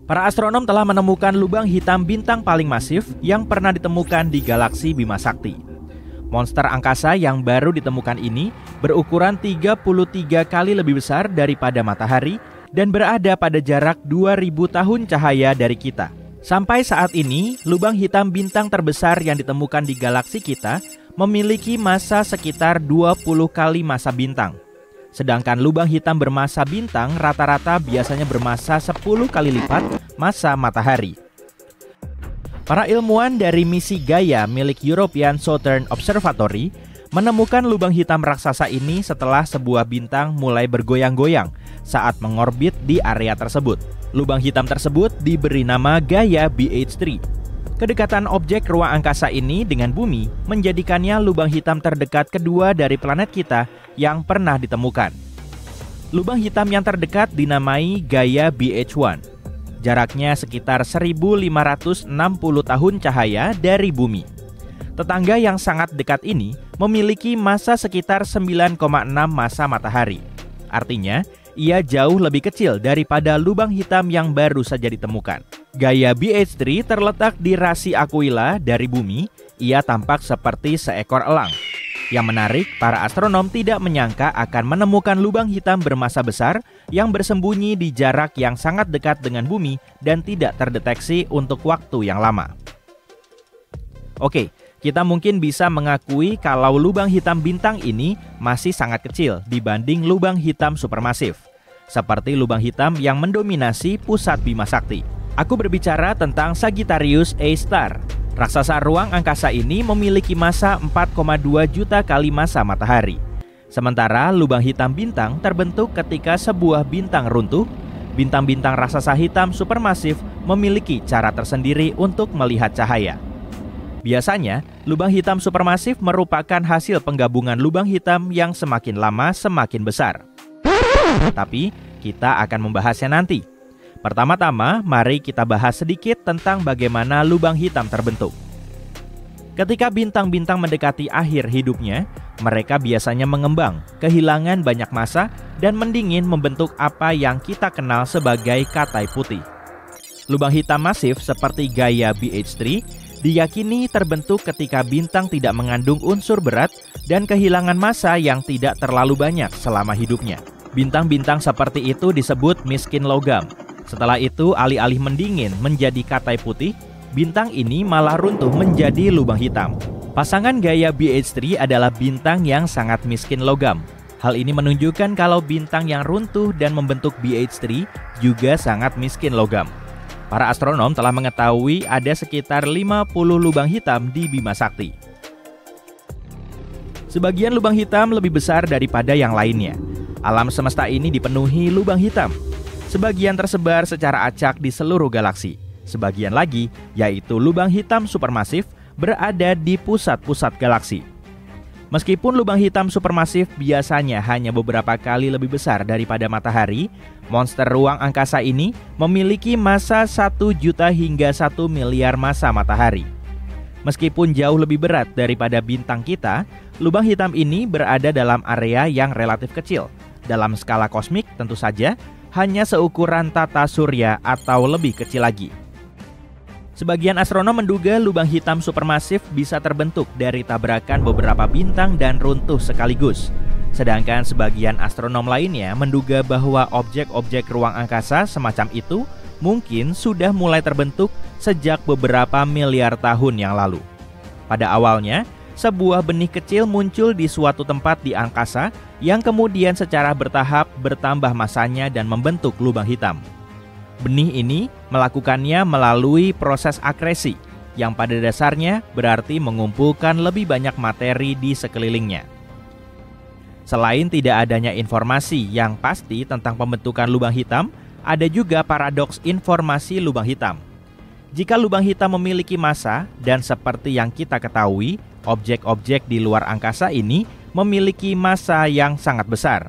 Para astronom telah menemukan lubang hitam bintang paling masif yang pernah ditemukan di galaksi Bima Sakti. Monster angkasa yang baru ditemukan ini berukuran 33 kali lebih besar daripada matahari dan berada pada jarak 2000 tahun cahaya dari kita. Sampai saat ini, lubang hitam bintang terbesar yang ditemukan di galaksi kita memiliki massa sekitar 20 kali massa bintang. Sedangkan lubang hitam bermassa bintang rata-rata biasanya bermassa 10 kali lipat massa matahari. Para ilmuwan dari misi Gaia milik European Southern Observatory menemukan lubang hitam raksasa ini setelah sebuah bintang mulai bergoyang-goyang saat mengorbit di area tersebut. Lubang hitam tersebut diberi nama Gaia BH3. Kedekatan objek ruang angkasa ini dengan bumi menjadikannya lubang hitam terdekat kedua dari planet kita yang pernah ditemukan. Lubang hitam yang terdekat dinamai Gaia BH1. Jaraknya sekitar 1560 tahun cahaya dari bumi. Tetangga yang sangat dekat ini memiliki massa sekitar 9,6 massa matahari. Artinya, ia jauh lebih kecil daripada lubang hitam yang baru saja ditemukan. Gaia BH3 terletak di rasi Aquila dari bumi. Ia tampak seperti seekor elang. Yang menarik, para astronom tidak menyangka akan menemukan lubang hitam bermassa besar yang bersembunyi di jarak yang sangat dekat dengan bumi dan tidak terdeteksi untuk waktu yang lama. Oke, kita mungkin bisa mengakui kalau lubang hitam bintang ini masih sangat kecil dibanding lubang hitam supermasif, seperti lubang hitam yang mendominasi pusat Bima Sakti. Aku berbicara tentang Sagittarius A Star. Raksasa ruang angkasa ini memiliki massa 4,2 juta kali massa matahari. Sementara lubang hitam bintang terbentuk ketika sebuah bintang runtuh. Bintang-bintang raksasa hitam supermasif memiliki cara tersendiri untuk melihat cahaya. Biasanya, lubang hitam supermasif merupakan hasil penggabungan lubang hitam yang semakin lama semakin besar. Tapi, kita akan membahasnya nanti. Pertama-tama, mari kita bahas sedikit tentang bagaimana lubang hitam terbentuk. Ketika bintang-bintang mendekati akhir hidupnya, mereka biasanya mengembang, kehilangan banyak massa, dan mendingin membentuk apa yang kita kenal sebagai katai putih. Lubang hitam masif seperti Gaia BH3 diyakini terbentuk ketika bintang tidak mengandung unsur berat dan kehilangan massa yang tidak terlalu banyak selama hidupnya. Bintang-bintang seperti itu disebut miskin logam. Setelah itu, alih-alih mendingin menjadi katai putih, bintang ini malah runtuh menjadi lubang hitam. Pasangan Gaia BH3 adalah bintang yang sangat miskin logam. Hal ini menunjukkan kalau bintang yang runtuh dan membentuk BH3 juga sangat miskin logam. Para astronom telah mengetahui ada sekitar 50 lubang hitam di Bima Sakti. Sebagian lubang hitam lebih besar daripada yang lainnya. Alam semesta ini dipenuhi lubang hitam. Sebagian tersebar secara acak di seluruh galaksi. Sebagian lagi, yaitu lubang hitam supermasif, berada di pusat-pusat galaksi. Meskipun lubang hitam supermasif biasanya hanya beberapa kali lebih besar daripada matahari, monster ruang angkasa ini memiliki massa 1 juta hingga 1 miliar massa matahari. Meskipun jauh lebih berat daripada bintang kita, lubang hitam ini berada dalam area yang relatif kecil. Dalam skala kosmik tentu saja, hanya seukuran tata surya atau lebih kecil lagi. Sebagian astronom menduga lubang hitam supermasif bisa terbentuk dari tabrakan beberapa bintang dan runtuh sekaligus. Sedangkan sebagian astronom lainnya menduga bahwa objek-objek ruang angkasa semacam itu mungkin sudah mulai terbentuk sejak beberapa miliar tahun yang lalu. Pada awalnya, sebuah benih kecil muncul di suatu tempat di angkasa yang kemudian secara bertahap bertambah massanya dan membentuk lubang hitam. Benih ini melakukannya melalui proses akresi, yang pada dasarnya berarti mengumpulkan lebih banyak materi di sekelilingnya. Selain tidak adanya informasi yang pasti tentang pembentukan lubang hitam, ada juga paradoks informasi lubang hitam. Jika lubang hitam memiliki massa, dan seperti yang kita ketahui, objek-objek di luar angkasa ini memiliki massa yang sangat besar,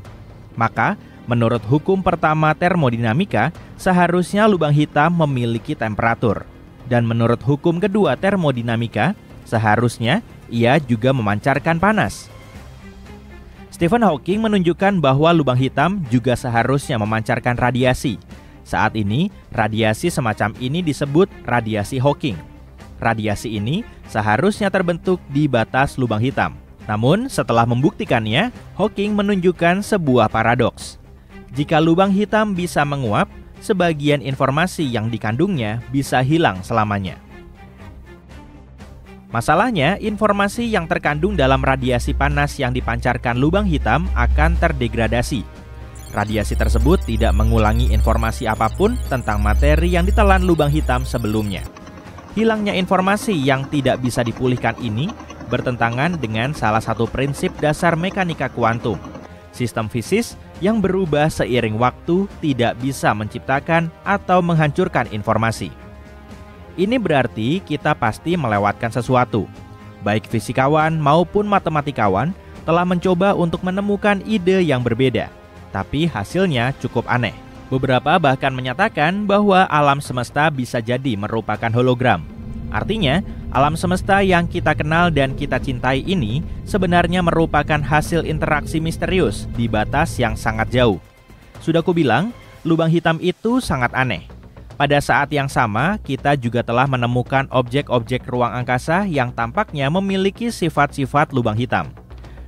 maka menurut hukum pertama termodinamika, seharusnya lubang hitam memiliki temperatur. Dan menurut hukum kedua termodinamika, seharusnya ia juga memancarkan panas. Stephen Hawking menunjukkan bahwa lubang hitam juga seharusnya memancarkan radiasi. Saat ini, radiasi semacam ini disebut radiasi Hawking. Radiasi ini seharusnya terbentuk di batas lubang hitam. Namun, setelah membuktikannya, Hawking menunjukkan sebuah paradoks. Jika lubang hitam bisa menguap, sebagian informasi yang dikandungnya bisa hilang selamanya. Masalahnya, informasi yang terkandung dalam radiasi panas yang dipancarkan lubang hitam akan terdegradasi. Radiasi tersebut tidak mengulangi informasi apapun tentang materi yang ditelan lubang hitam sebelumnya. Hilangnya informasi yang tidak bisa dipulihkan ini bertentangan dengan salah satu prinsip dasar mekanika kuantum. Sistem fisik yang berubah seiring waktu tidak bisa menciptakan atau menghancurkan informasi. Ini berarti kita pasti melewatkan sesuatu. Baik fisikawan maupun matematikawan telah mencoba untuk menemukan ide yang berbeda, tapi hasilnya cukup aneh. Beberapa bahkan menyatakan bahwa alam semesta bisa jadi merupakan hologram. Artinya, alam semesta yang kita kenal dan kita cintai ini sebenarnya merupakan hasil interaksi misterius di batas yang sangat jauh. Sudah kubilang, lubang hitam itu sangat aneh. Pada saat yang sama, kita juga telah menemukan objek-objek ruang angkasa yang tampaknya memiliki sifat-sifat lubang hitam.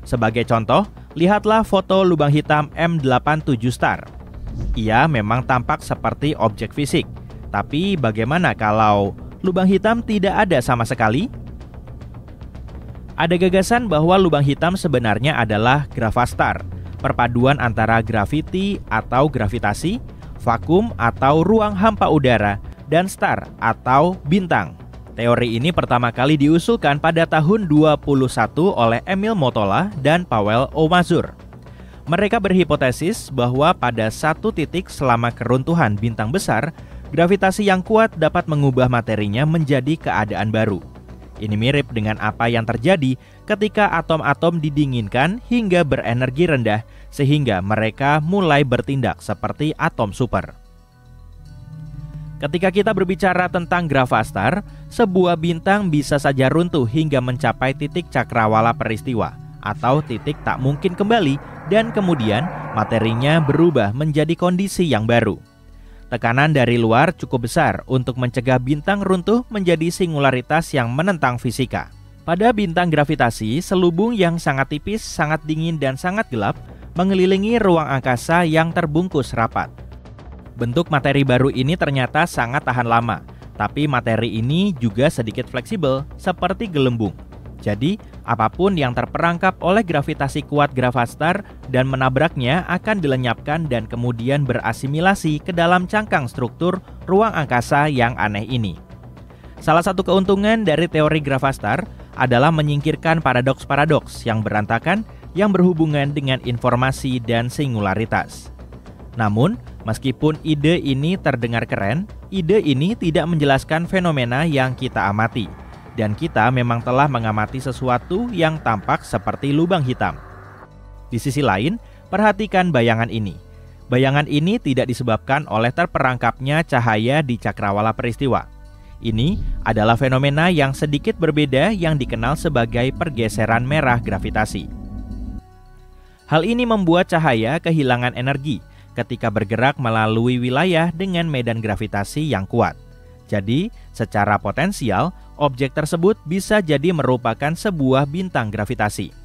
Sebagai contoh, lihatlah foto lubang hitam M87 Star. Ia memang tampak seperti objek fisik. Tapi bagaimana kalau lubang hitam tidak ada sama sekali? Ada gagasan bahwa lubang hitam sebenarnya adalah gravastar, perpaduan antara graviti atau gravitasi, vakum atau ruang hampa udara, dan star atau bintang. Teori ini pertama kali diusulkan pada tahun 21 oleh Emil Motola dan Pavel O. Mazur. Mereka berhipotesis bahwa pada satu titik selama keruntuhan bintang besar, gravitasi yang kuat dapat mengubah materinya menjadi keadaan baru. Ini mirip dengan apa yang terjadi ketika atom-atom didinginkan hingga berenergi rendah sehingga mereka mulai bertindak seperti atom super. Ketika kita berbicara tentang gravastar, sebuah bintang bisa saja runtuh hingga mencapai titik cakrawala peristiwa atau titik tak mungkin kembali dan kemudian materinya berubah menjadi kondisi yang baru. Tekanan dari luar cukup besar untuk mencegah bintang runtuh menjadi singularitas yang menentang fisika. Pada bintang gravitasi, selubung yang sangat tipis, sangat dingin, dan sangat gelap mengelilingi ruang angkasa yang terbungkus rapat. Bentuk materi baru ini ternyata sangat tahan lama, tapi materi ini juga sedikit fleksibel, seperti gelembung. Jadi, apapun yang terperangkap oleh gravitasi kuat gravastar dan menabraknya akan dilenyapkan dan kemudian berasimilasi ke dalam cangkang struktur ruang angkasa yang aneh ini. Salah satu keuntungan dari teori gravastar adalah menyingkirkan paradoks-paradoks yang berantakan yang berhubungan dengan informasi dan singularitas. Namun, meskipun ide ini terdengar keren, ide ini tidak menjelaskan fenomena yang kita amati. Dan kita memang telah mengamati sesuatu yang tampak seperti lubang hitam. Di sisi lain, perhatikan bayangan ini. Bayangan ini tidak disebabkan oleh terperangkapnya cahaya di cakrawala peristiwa. Ini adalah fenomena yang sedikit berbeda yang dikenal sebagai pergeseran merah gravitasi. Hal ini membuat cahaya kehilangan energi ketika bergerak melalui wilayah dengan medan gravitasi yang kuat. Jadi, secara potensial, objek tersebut bisa jadi merupakan sebuah bintang gravitasi.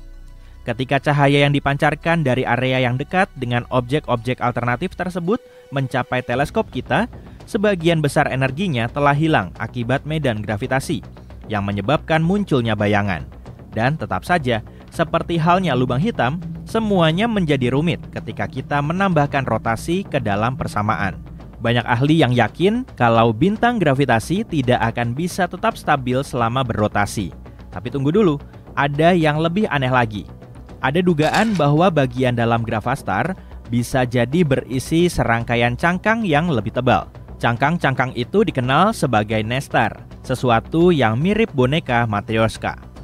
Ketika cahaya yang dipancarkan dari area yang dekat dengan objek-objek alternatif tersebut mencapai teleskop kita, sebagian besar energinya telah hilang akibat medan gravitasi, yang menyebabkan munculnya bayangan. Dan tetap saja, seperti halnya lubang hitam, semuanya menjadi rumit ketika kita menambahkan rotasi ke dalam persamaan. Banyak ahli yang yakin kalau bintang gravitasi tidak akan bisa tetap stabil selama berrotasi. Tapi tunggu dulu, ada yang lebih aneh lagi. Ada dugaan bahwa bagian dalam gravastar bisa jadi berisi serangkaian cangkang yang lebih tebal. Cangkang-cangkang itu dikenal sebagai nestar, sesuatu yang mirip boneka Matryoshka.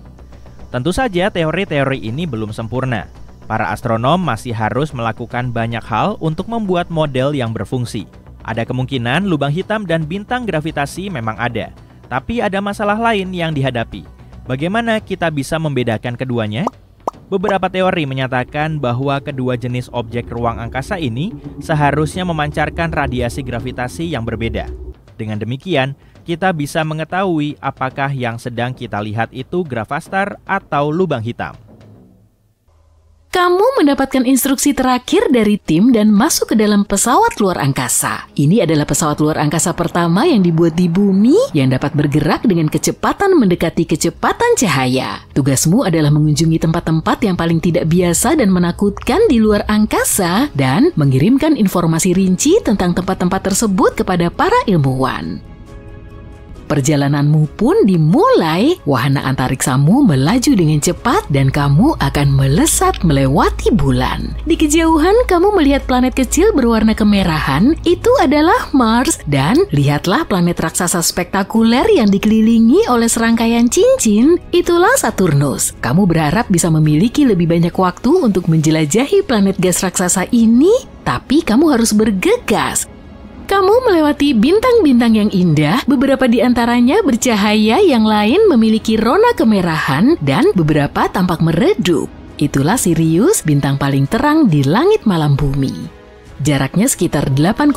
Tentu saja teori-teori ini belum sempurna. Para astronom masih harus melakukan banyak hal untuk membuat model yang berfungsi. Ada kemungkinan lubang hitam dan bintang gravitasi memang ada, tapi ada masalah lain yang dihadapi. Bagaimana kita bisa membedakan keduanya? Beberapa teori menyatakan bahwa kedua jenis objek ruang angkasa ini seharusnya memancarkan radiasi gravitasi yang berbeda. Dengan demikian, kita bisa mengetahui apakah yang sedang kita lihat itu gravastar atau lubang hitam. Kamu mendapatkan instruksi terakhir dari tim dan masuk ke dalam pesawat luar angkasa. Ini adalah pesawat luar angkasa pertama yang dibuat di bumi yang dapat bergerak dengan kecepatan mendekati kecepatan cahaya. Tugasmu adalah mengunjungi tempat-tempat yang paling tidak biasa dan menakutkan di luar angkasa dan mengirimkan informasi rinci tentang tempat-tempat tersebut kepada para ilmuwan. Perjalananmu pun dimulai, wahana antariksamu melaju dengan cepat dan kamu akan melesat melewati bulan. Di kejauhan kamu melihat planet kecil berwarna kemerahan, itu adalah Mars, dan lihatlah planet raksasa spektakuler yang dikelilingi oleh serangkaian cincin, itulah Saturnus. Kamu berharap bisa memiliki lebih banyak waktu untuk menjelajahi planet gas raksasa ini, tapi kamu harus bergegas. Kamu melewati bintang-bintang yang indah, beberapa di antaranya bercahaya, yang lain memiliki rona kemerahan, dan beberapa tampak meredup. Itulah Sirius, bintang paling terang di langit malam bumi. Jaraknya sekitar 8,6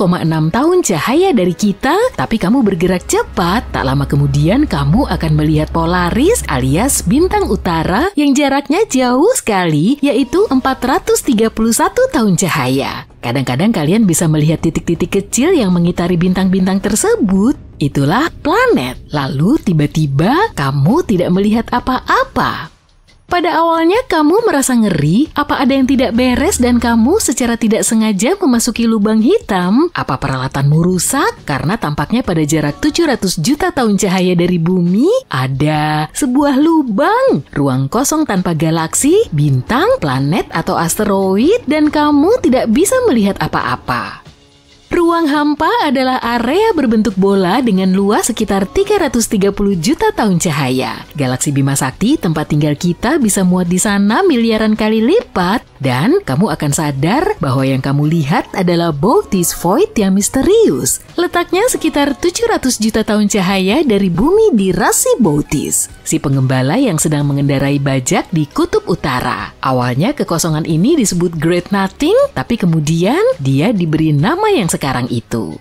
tahun cahaya dari kita, tapi kamu bergerak cepat. Tak lama kemudian kamu akan melihat Polaris alias bintang utara yang jaraknya jauh sekali, yaitu 431 tahun cahaya. Kadang-kadang kalian bisa melihat titik-titik kecil yang mengitari bintang-bintang tersebut. Itulah planet. Lalu tiba-tiba kamu tidak melihat apa-apa. Pada awalnya kamu merasa ngeri, apa ada yang tidak beres dan kamu secara tidak sengaja memasuki lubang hitam? Apa peralatanmu rusak? Karena tampaknya pada jarak 700 juta tahun cahaya dari bumi, ada sebuah lubang, ruang kosong tanpa galaksi, bintang, planet, atau asteroid, dan kamu tidak bisa melihat apa-apa. Ruang hampa adalah area berbentuk bola dengan luas sekitar 330 juta tahun cahaya. Galaksi Bima Sakti, tempat tinggal kita, bisa muat di sana miliaran kali lipat, dan kamu akan sadar bahwa yang kamu lihat adalah Bootes Void yang misterius. Letaknya sekitar 700 juta tahun cahaya dari bumi di rasi Bootes, si pengembala yang sedang mengendarai bajak di kutub utara. Awalnya kekosongan ini disebut Great Nothing, tapi kemudian dia diberi nama yang sekarang itu.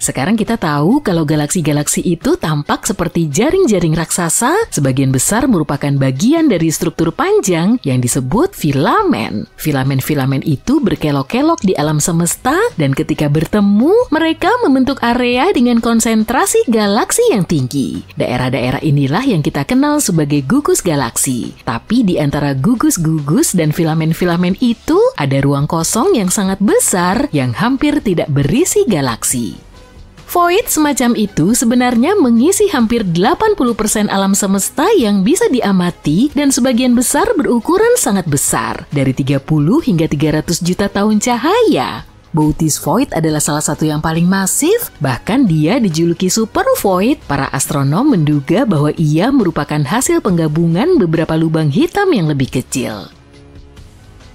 Sekarang kita tahu kalau galaksi-galaksi itu tampak seperti jaring-jaring raksasa, sebagian besar merupakan bagian dari struktur panjang yang disebut filamen. Filamen-filamen itu berkelok-kelok di alam semesta, dan ketika bertemu, mereka membentuk area dengan konsentrasi galaksi yang tinggi. Daerah-daerah inilah yang kita kenal sebagai gugus galaksi. Tapi di antara gugus-gugus dan filamen-filamen itu, ada ruang kosong yang sangat besar yang hampir tidak berisi galaksi. Void semacam itu sebenarnya mengisi hampir 80% alam semesta yang bisa diamati, dan sebagian besar berukuran sangat besar, dari 30 hingga 300 juta tahun cahaya. Bootes Void adalah salah satu yang paling masif, bahkan dia dijuluki Super Void. Para astronom menduga bahwa ia merupakan hasil penggabungan beberapa lubang hitam yang lebih kecil.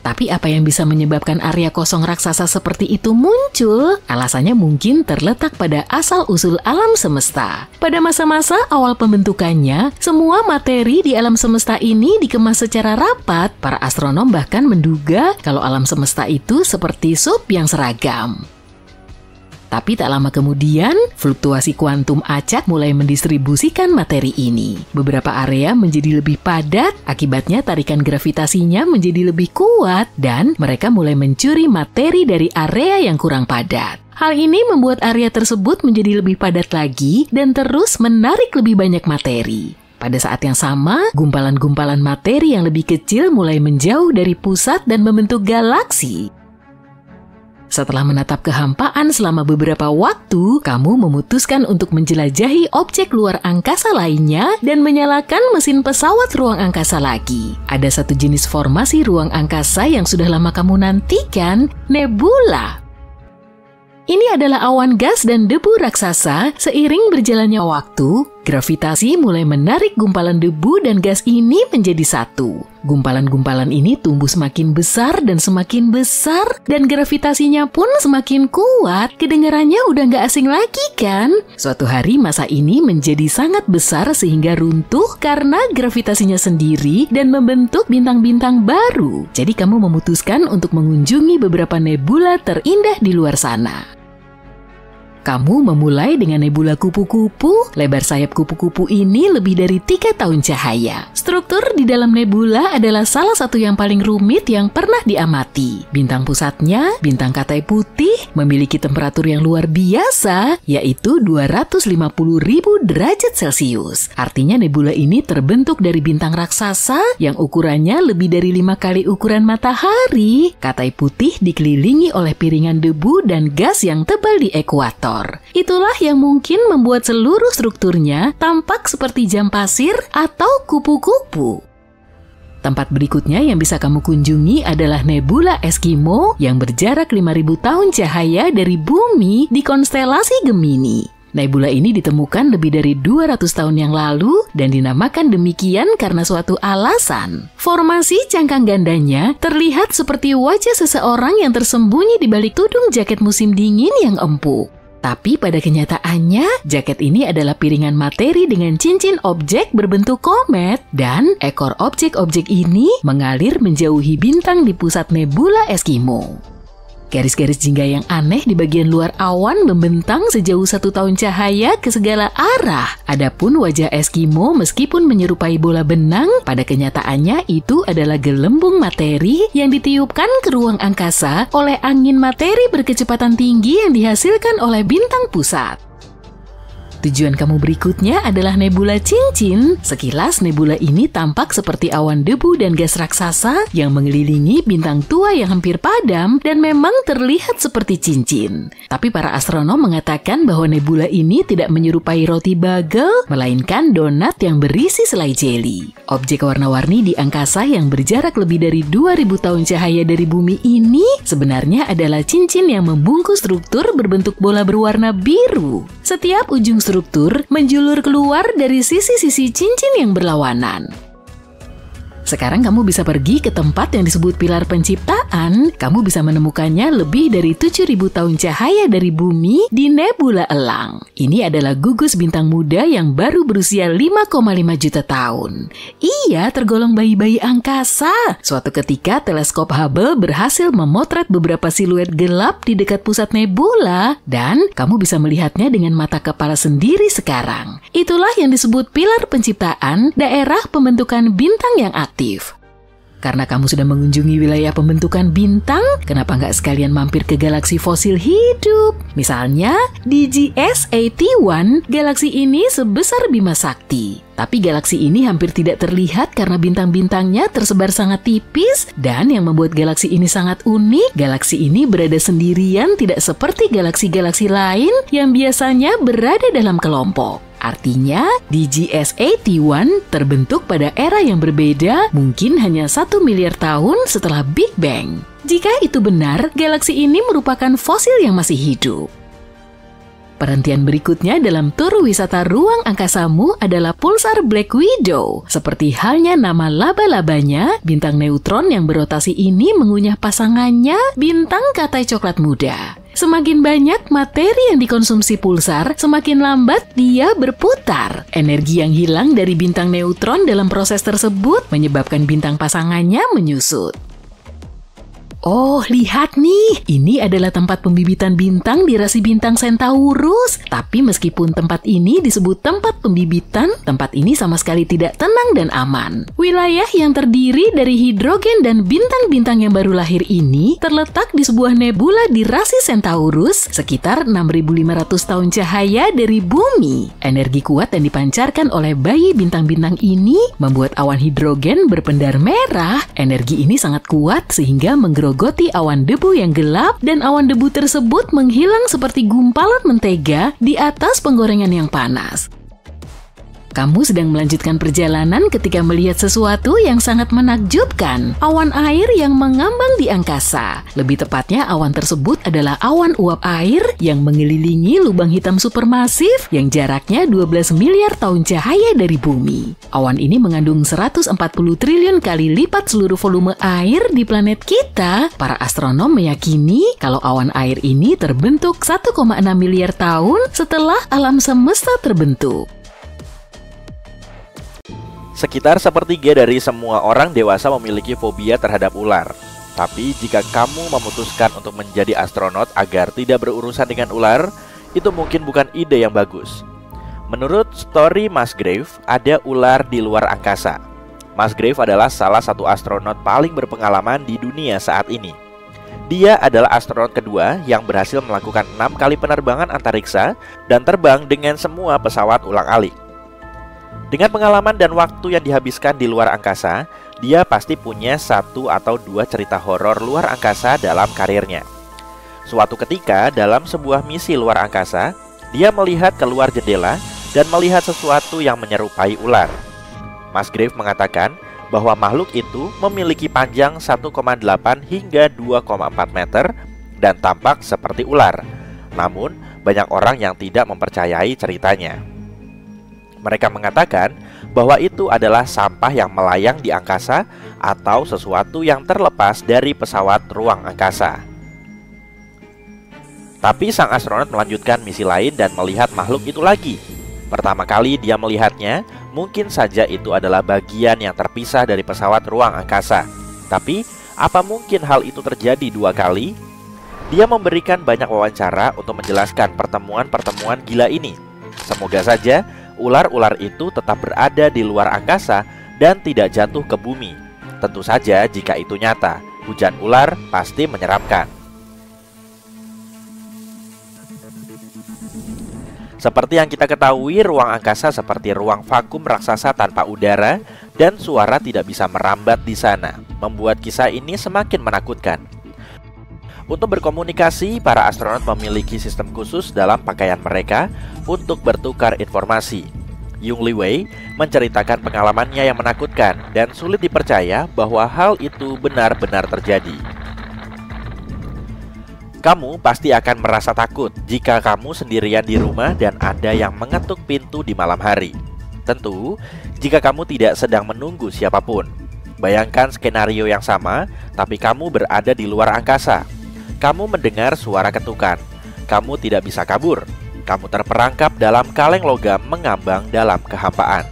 Tapi apa yang bisa menyebabkan area kosong raksasa seperti itu muncul? Alasannya mungkin terletak pada asal-usul alam semesta. Pada masa-masa awal pembentukannya, semua materi di alam semesta ini dikemas secara rapat. Para astronom bahkan menduga kalau alam semesta itu seperti sup yang seragam. Tapi tak lama kemudian, fluktuasi kuantum acak mulai mendistribusikan materi ini. Beberapa area menjadi lebih padat, akibatnya tarikan gravitasinya menjadi lebih kuat, dan mereka mulai mencuri materi dari area yang kurang padat. Hal ini membuat area tersebut menjadi lebih padat lagi dan terus menarik lebih banyak materi. Pada saat yang sama, gumpalan-gumpalan materi yang lebih kecil mulai menjauh dari pusat dan membentuk galaksi. Setelah menatap kehampaan selama beberapa waktu, kamu memutuskan untuk menjelajahi objek luar angkasa lainnya dan menyalakan mesin pesawat ruang angkasa lagi. Ada satu jenis formasi ruang angkasa yang sudah lama kamu nantikan, nebula. Ini adalah awan gas dan debu raksasa. Seiring berjalannya waktu, Gravitasi mulai menarik gumpalan debu dan gas ini menjadi satu. Gumpalan-gumpalan ini tumbuh semakin besar, dan gravitasinya pun semakin kuat. Kedengarannya udah gak asing lagi kan? Suatu hari massa ini menjadi sangat besar sehingga runtuh karena gravitasinya sendiri dan membentuk bintang-bintang baru. Jadi kamu memutuskan untuk mengunjungi beberapa nebula terindah di luar sana. Kamu memulai dengan nebula kupu-kupu. Lebar sayap kupu-kupu ini lebih dari 3 tahun cahaya. Struktur di dalam nebula adalah salah satu yang paling rumit yang pernah diamati. Bintang pusatnya, bintang Katai Putih, memiliki temperatur yang luar biasa, yaitu 250.000 derajat Celcius. Artinya nebula ini terbentuk dari bintang raksasa yang ukurannya lebih dari 5 kali ukuran matahari. Katai Putih dikelilingi oleh piringan debu dan gas yang tebal di ekuator. Itulah yang mungkin membuat seluruh strukturnya tampak seperti jam pasir atau kupu-kupu. Tempat berikutnya yang bisa kamu kunjungi adalah nebula Eskimo yang berjarak 5.000 tahun cahaya dari bumi di konstelasi Gemini. Nebula ini ditemukan lebih dari 200 tahun yang lalu dan dinamakan demikian karena suatu alasan. Formasi cangkang gandanya terlihat seperti wajah seseorang yang tersembunyi di balik tudung jaket musim dingin yang empuk. Tapi pada kenyataannya, jaket ini adalah piringan materi dengan cincin objek berbentuk komet dan ekor objek-objek ini mengalir menjauhi bintang di pusat nebula Eskimo. Garis-garis jingga yang aneh di bagian luar awan membentang sejauh 1 tahun cahaya ke segala arah. Adapun wajah Eskimo meskipun menyerupai bola benang, pada kenyataannya itu adalah gelembung materi yang ditiupkan ke ruang angkasa oleh angin materi berkecepatan tinggi yang dihasilkan oleh bintang pusat. Tujuan kamu berikutnya adalah nebula cincin. Sekilas nebula ini tampak seperti awan debu dan gas raksasa yang mengelilingi bintang tua yang hampir padam dan memang terlihat seperti cincin. Tapi para astronom mengatakan bahwa nebula ini tidak menyerupai roti bagel, melainkan donat yang berisi selai jeli. Objek warna-warni di angkasa yang berjarak lebih dari 2.000 tahun cahaya dari bumi ini sebenarnya adalah cincin yang membungkus struktur berbentuk bola berwarna biru. Setiap ujung struktur menjulur keluar dari sisi-sisi cincin yang berlawanan. Sekarang kamu bisa pergi ke tempat yang disebut pilar penciptaan. Kamu bisa menemukannya lebih dari 7.000 tahun cahaya dari bumi di nebula Elang. Ini adalah gugus bintang muda yang baru berusia 5,5 juta tahun. Ia tergolong bayi-bayi angkasa. Suatu ketika teleskop Hubble berhasil memotret beberapa siluet gelap di dekat pusat nebula dan kamu bisa melihatnya dengan mata kepala sendiri sekarang. Itulah yang disebut pilar penciptaan, daerah pembentukan bintang yang aktif. Karena kamu sudah mengunjungi wilayah pembentukan bintang, kenapa nggak sekalian mampir ke galaksi fosil hidup? Misalnya, di GS81, galaksi ini sebesar Bima Sakti. Tapi galaksi ini hampir tidak terlihat karena bintang-bintangnya tersebar sangat tipis, dan yang membuat galaksi ini sangat unik, galaksi ini berada sendirian tidak seperti galaksi-galaksi lain yang biasanya berada dalam kelompok. Artinya, DGS81 terbentuk pada era yang berbeda, mungkin hanya 1 miliar tahun setelah Big Bang. Jika itu benar, galaksi ini merupakan fosil yang masih hidup. Perhentian berikutnya dalam tur wisata ruang angkasamu adalah pulsar Black Widow. Seperti halnya nama laba-labanya, bintang neutron yang berotasi ini mengunyah pasangannya, bintang Katai Coklat Muda. Semakin banyak materi yang dikonsumsi pulsar, semakin lambat dia berputar. Energi yang hilang dari bintang neutron dalam proses tersebut menyebabkan bintang pasangannya menyusut. Oh, lihat nih, ini adalah tempat pembibitan bintang di rasi bintang Centaurus. Tapi meskipun tempat ini disebut tempat pembibitan, tempat ini sama sekali tidak tenang dan aman. Wilayah yang terdiri dari hidrogen dan bintang-bintang yang baru lahir ini terletak di sebuah nebula di rasi Centaurus sekitar 6.500 tahun cahaya dari bumi. Energi kuat yang dipancarkan oleh bayi bintang-bintang ini membuat awan hidrogen berpendar merah. Energi ini sangat kuat sehingga menggerogoti awan debu yang gelap dan awan debu tersebut menghilang seperti gumpalan mentega di atas penggorengan yang panas. Kamu sedang melanjutkan perjalanan ketika melihat sesuatu yang sangat menakjubkan. Awan air yang mengambang di angkasa. Lebih tepatnya, awan tersebut adalah awan uap air yang mengelilingi lubang hitam supermasif yang jaraknya 12 miliar tahun cahaya dari bumi. Awan ini mengandung 140 triliun kali lipat seluruh volume air di planet kita. Para astronom meyakini kalau awan air ini terbentuk 1,6 miliar tahun setelah alam semesta terbentuk. Sekitar sepertiga dari semua orang dewasa memiliki fobia terhadap ular. Tapi jika kamu memutuskan untuk menjadi astronot agar tidak berurusan dengan ular, itu mungkin bukan ide yang bagus. Menurut Story Musgrave, ada ular di luar angkasa. Musgrave adalah salah satu astronot paling berpengalaman di dunia saat ini. Dia adalah astronot kedua yang berhasil melakukan 6 kali penerbangan antariksa dan terbang dengan semua pesawat ulang-alik. Dengan pengalaman dan waktu yang dihabiskan di luar angkasa, dia pasti punya 1 atau 2 cerita horor luar angkasa dalam karirnya. Suatu ketika dalam sebuah misi luar angkasa, dia melihat keluar jendela dan melihat sesuatu yang menyerupai ular. Musgrave mengatakan bahwa makhluk itu memiliki panjang 1,8 hingga 2,4 meter dan tampak seperti ular. Namun, banyak orang yang tidak mempercayai ceritanya. Mereka mengatakan bahwa itu adalah sampah yang melayang di angkasa atau sesuatu yang terlepas dari pesawat ruang angkasa. Tapi sang astronot melanjutkan misi lain dan melihat makhluk itu lagi. Pertama kali dia melihatnya, mungkin saja itu adalah bagian yang terpisah dari pesawat ruang angkasa. Tapi, apa mungkin hal itu terjadi 2 kali? Dia memberikan banyak wawancara untuk menjelaskan pertemuan-pertemuan gila ini. Semoga saja ular-ular itu tetap berada di luar angkasa dan tidak jatuh ke bumi. Tentu saja jika itu nyata, hujan ular pasti menyeramkan. Seperti yang kita ketahui, ruang angkasa seperti ruang vakum raksasa tanpa udara dan suara tidak bisa merambat di sana, membuat kisah ini semakin menakutkan. Untuk berkomunikasi, para astronot memiliki sistem khusus dalam pakaian mereka untuk bertukar informasi. Yung Liwei menceritakan pengalamannya yang menakutkan dan sulit dipercaya bahwa hal itu benar-benar terjadi. Kamu pasti akan merasa takut jika kamu sendirian di rumah dan ada yang mengetuk pintu di malam hari. Tentu, jika kamu tidak sedang menunggu siapapun. Bayangkan skenario yang sama, tapi kamu berada di luar angkasa. Kamu mendengar suara ketukan. Kamu tidak bisa kabur. Kamu terperangkap dalam kaleng logam mengambang dalam kehampaan.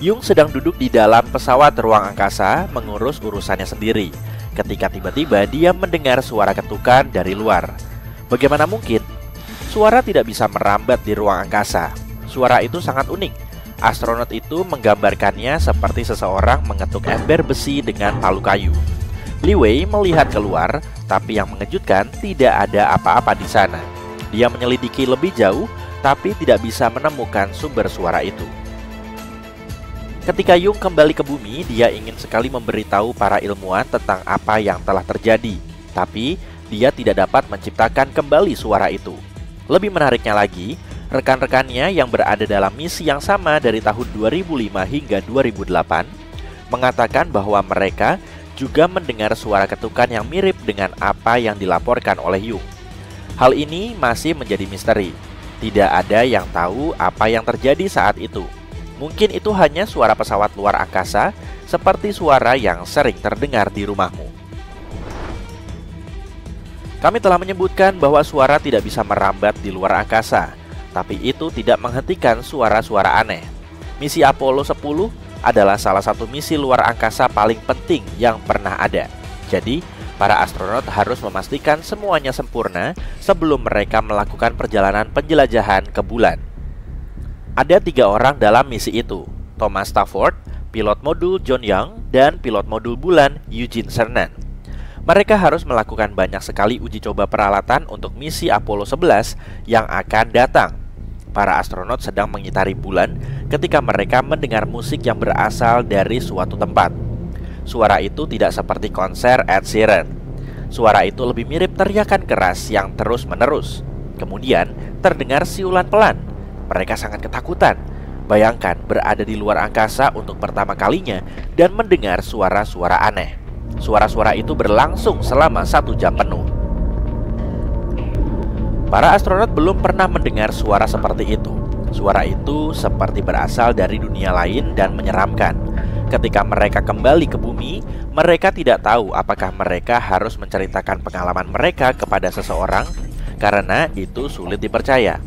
Yung sedang duduk di dalam pesawat ruang angkasa mengurus urusannya sendiri, ketika tiba-tiba dia mendengar suara ketukan dari luar. Bagaimana mungkin? Suara tidak bisa merambat di ruang angkasa. Suara itu sangat unik. Astronot itu menggambarkannya seperti seseorang mengetuk ember besi dengan palu kayu. Liwei melihat keluar, tapi yang mengejutkan tidak ada apa-apa di sana. Dia menyelidiki lebih jauh, tapi tidak bisa menemukan sumber suara itu. Ketika Yung kembali ke bumi, dia ingin sekali memberitahu para ilmuwan tentang apa yang telah terjadi. Tapi, dia tidak dapat menciptakan kembali suara itu. Lebih menariknya lagi, rekan-rekannya yang berada dalam misi yang sama dari tahun 2005 hingga 2008 mengatakan bahwa mereka juga mendengar suara ketukan yang mirip dengan apa yang dilaporkan oleh Yung. Hal ini masih menjadi misteri. Tidak ada yang tahu apa yang terjadi saat itu. Mungkin itu hanya suara pesawat luar angkasa, seperti suara yang sering terdengar di rumahmu. Kami telah menyebutkan bahwa suara tidak bisa merambat di luar angkasa, tapi itu tidak menghentikan suara-suara aneh. Misi Apollo 10 adalah salah satu misi luar angkasa paling penting yang pernah ada. Jadi, para astronot harus memastikan semuanya sempurna sebelum mereka melakukan perjalanan penjelajahan ke bulan. Ada 3 orang dalam misi itu, Thomas Stafford, pilot modul John Young, dan pilot modul bulan Eugene Cernan. Mereka harus melakukan banyak sekali uji coba peralatan untuk misi Apollo 11 yang akan datang. Para astronot sedang mengitari bulan ketika mereka mendengar musik yang berasal dari suatu tempat. Suara itu tidak seperti konser Ed Sheeran. Suara itu lebih mirip teriakan keras yang terus-menerus. Kemudian terdengar siulan pelan. Mereka sangat ketakutan. Bayangkan berada di luar angkasa untuk pertama kalinya dan mendengar suara-suara aneh. Suara-suara itu berlangsung selama 1 jam penuh. Para astronot belum pernah mendengar suara seperti itu. Suara itu seperti berasal dari dunia lain dan menyeramkan. Ketika mereka kembali ke bumi, mereka tidak tahu apakah mereka harus menceritakan pengalaman mereka kepada seseorang, karena itu sulit dipercaya.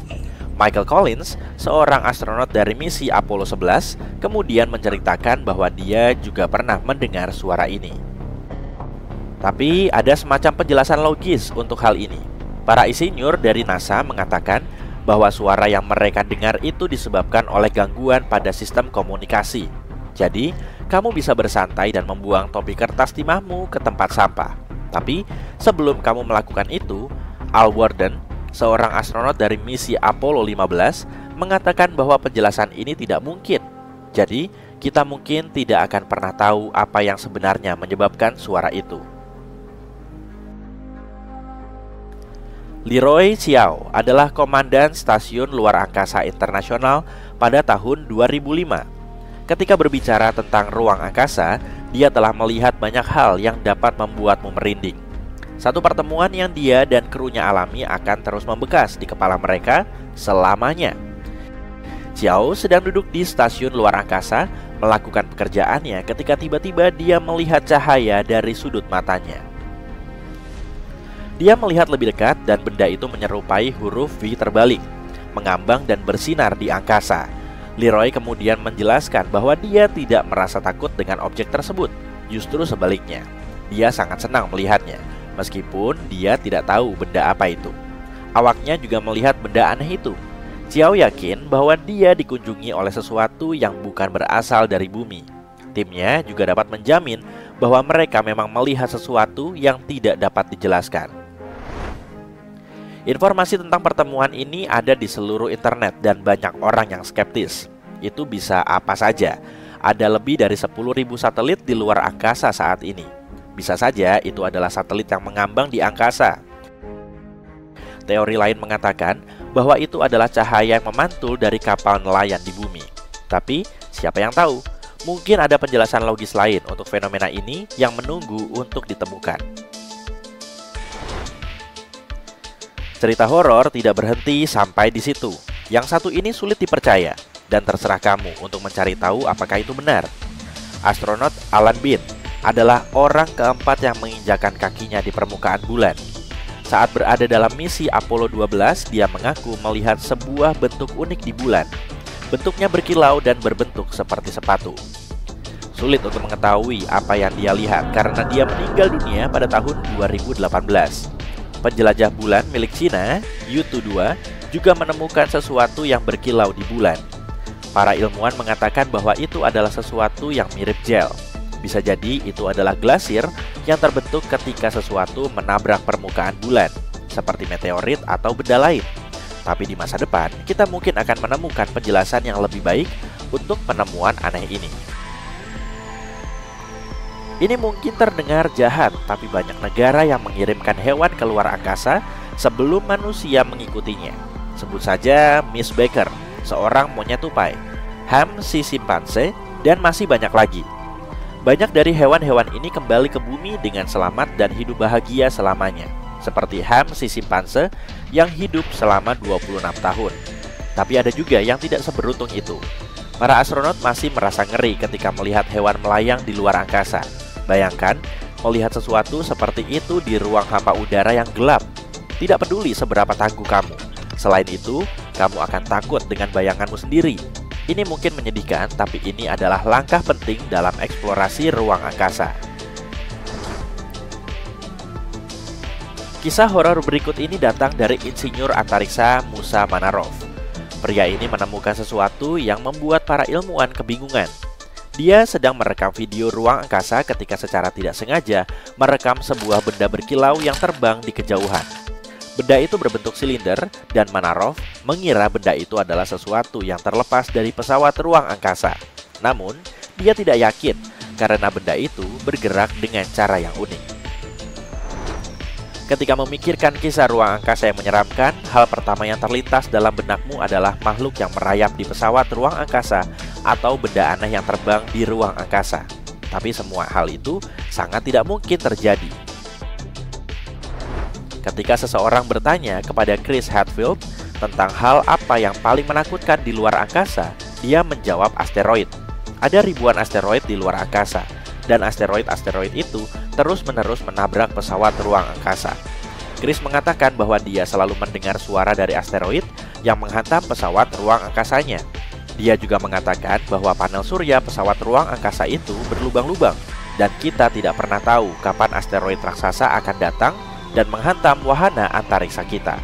Michael Collins, seorang astronot dari misi Apollo 11, kemudian menceritakan bahwa dia juga pernah mendengar suara ini. Tapi ada semacam penjelasan logis untuk hal ini. Para insinyur dari NASA mengatakan bahwa suara yang mereka dengar itu disebabkan oleh gangguan pada sistem komunikasi. Jadi, kamu bisa bersantai dan membuang topi kertas timahmu ke tempat sampah. Tapi, sebelum kamu melakukan itu, Al Worden, seorang astronot dari misi Apollo 15, mengatakan bahwa penjelasan ini tidak mungkin. Jadi, kita mungkin tidak akan pernah tahu apa yang sebenarnya menyebabkan suara itu. Leroy Chiao adalah komandan Stasiun Luar Angkasa Internasional pada tahun 2005. Ketika berbicara tentang ruang angkasa, dia telah melihat banyak hal yang dapat membuatmu merinding. Satu pertemuan yang dia dan krunya alami akan terus membekas di kepala mereka selamanya. Chiao sedang duduk di stasiun luar angkasa melakukan pekerjaannya ketika tiba-tiba dia melihat cahaya dari sudut matanya. Dia melihat lebih dekat dan benda itu menyerupai huruf V terbalik, mengambang dan bersinar di angkasa. Leroy kemudian menjelaskan bahwa dia tidak merasa takut dengan objek tersebut. Justru sebaliknya, dia sangat senang melihatnya, meskipun dia tidak tahu benda apa itu. Awaknya juga melihat benda aneh itu. Chiao yakin bahwa dia dikunjungi oleh sesuatu yang bukan berasal dari bumi. Timnya juga dapat menjamin bahwa mereka memang melihat sesuatu yang tidak dapat dijelaskan. Informasi tentang pertemuan ini ada di seluruh internet dan banyak orang yang skeptis. Itu bisa apa saja. Ada lebih dari 10.000 satelit di luar angkasa saat ini. Bisa saja itu adalah satelit yang mengambang di angkasa. Teori lain mengatakan bahwa itu adalah cahaya yang memantul dari kapal nelayan di bumi. Tapi siapa yang tahu? Mungkin ada penjelasan logis lain untuk fenomena ini yang menunggu untuk ditemukan. Cerita horor tidak berhenti sampai di situ. Yang satu ini sulit dipercaya, dan terserah kamu untuk mencari tahu apakah itu benar. Astronot Alan Bean adalah orang keempat yang menginjakan kakinya di permukaan bulan. Saat berada dalam misi Apollo 12, dia mengaku melihat sebuah bentuk unik di bulan. Bentuknya berkilau dan berbentuk seperti sepatu. Sulit untuk mengetahui apa yang dia lihat karena dia meninggal dunia pada tahun 2018. Penjelajah bulan milik Cina, Yutu-2, juga menemukan sesuatu yang berkilau di bulan. Para ilmuwan mengatakan bahwa itu adalah sesuatu yang mirip gel. Bisa jadi itu adalah glasir yang terbentuk ketika sesuatu menabrak permukaan bulan, seperti meteorit atau benda lain. Tapi di masa depan, kita mungkin akan menemukan penjelasan yang lebih baik untuk penemuan aneh ini. Ini mungkin terdengar jahat, tapi banyak negara yang mengirimkan hewan ke luar angkasa sebelum manusia mengikutinya. Sebut saja Miss Baker, seorang monyet tupai, Ham si simpanse, dan masih banyak lagi. Banyak dari hewan-hewan ini kembali ke bumi dengan selamat dan hidup bahagia selamanya, seperti Ham si simpanse yang hidup selama 26 tahun. Tapi ada juga yang tidak seberuntung itu. Para astronot masih merasa ngeri ketika melihat hewan melayang di luar angkasa. Bayangkan melihat sesuatu seperti itu di ruang hampa udara yang gelap. Tidak peduli seberapa tangguh kamu. Selain itu, kamu akan takut dengan bayanganmu sendiri. Ini mungkin menyedihkan, tapi ini adalah langkah penting dalam eksplorasi ruang angkasa. Kisah horor berikut ini datang dari insinyur antariksa Musa Manarov. Pria ini menemukan sesuatu yang membuat para ilmuwan kebingungan. Dia sedang merekam video ruang angkasa ketika secara tidak sengaja merekam sebuah benda berkilau yang terbang di kejauhan. Benda itu berbentuk silinder dan Manarov mengira benda itu adalah sesuatu yang terlepas dari pesawat ruang angkasa. Namun, dia tidak yakin karena benda itu bergerak dengan cara yang unik. Ketika memikirkan kisah ruang angkasa yang menyeramkan, hal pertama yang terlintas dalam benakmu adalah makhluk yang merayap di pesawat ruang angkasa atau benda aneh yang terbang di ruang angkasa. Tapi semua hal itu sangat tidak mungkin terjadi. Ketika seseorang bertanya kepada Chris Hadfield tentang hal apa yang paling menakutkan di luar angkasa, dia menjawab asteroid. Ada ribuan asteroid di luar angkasa, dan asteroid-asteroid itu terus-menerus menabrak pesawat ruang angkasa. Chris mengatakan bahwa dia selalu mendengar suara dari asteroid yang menghantam pesawat ruang angkasanya. Dia juga mengatakan bahwa panel surya pesawat ruang angkasa itu berlubang-lubang, dan kita tidak pernah tahu kapan asteroid raksasa akan datang dan menghantam wahana antariksa kita.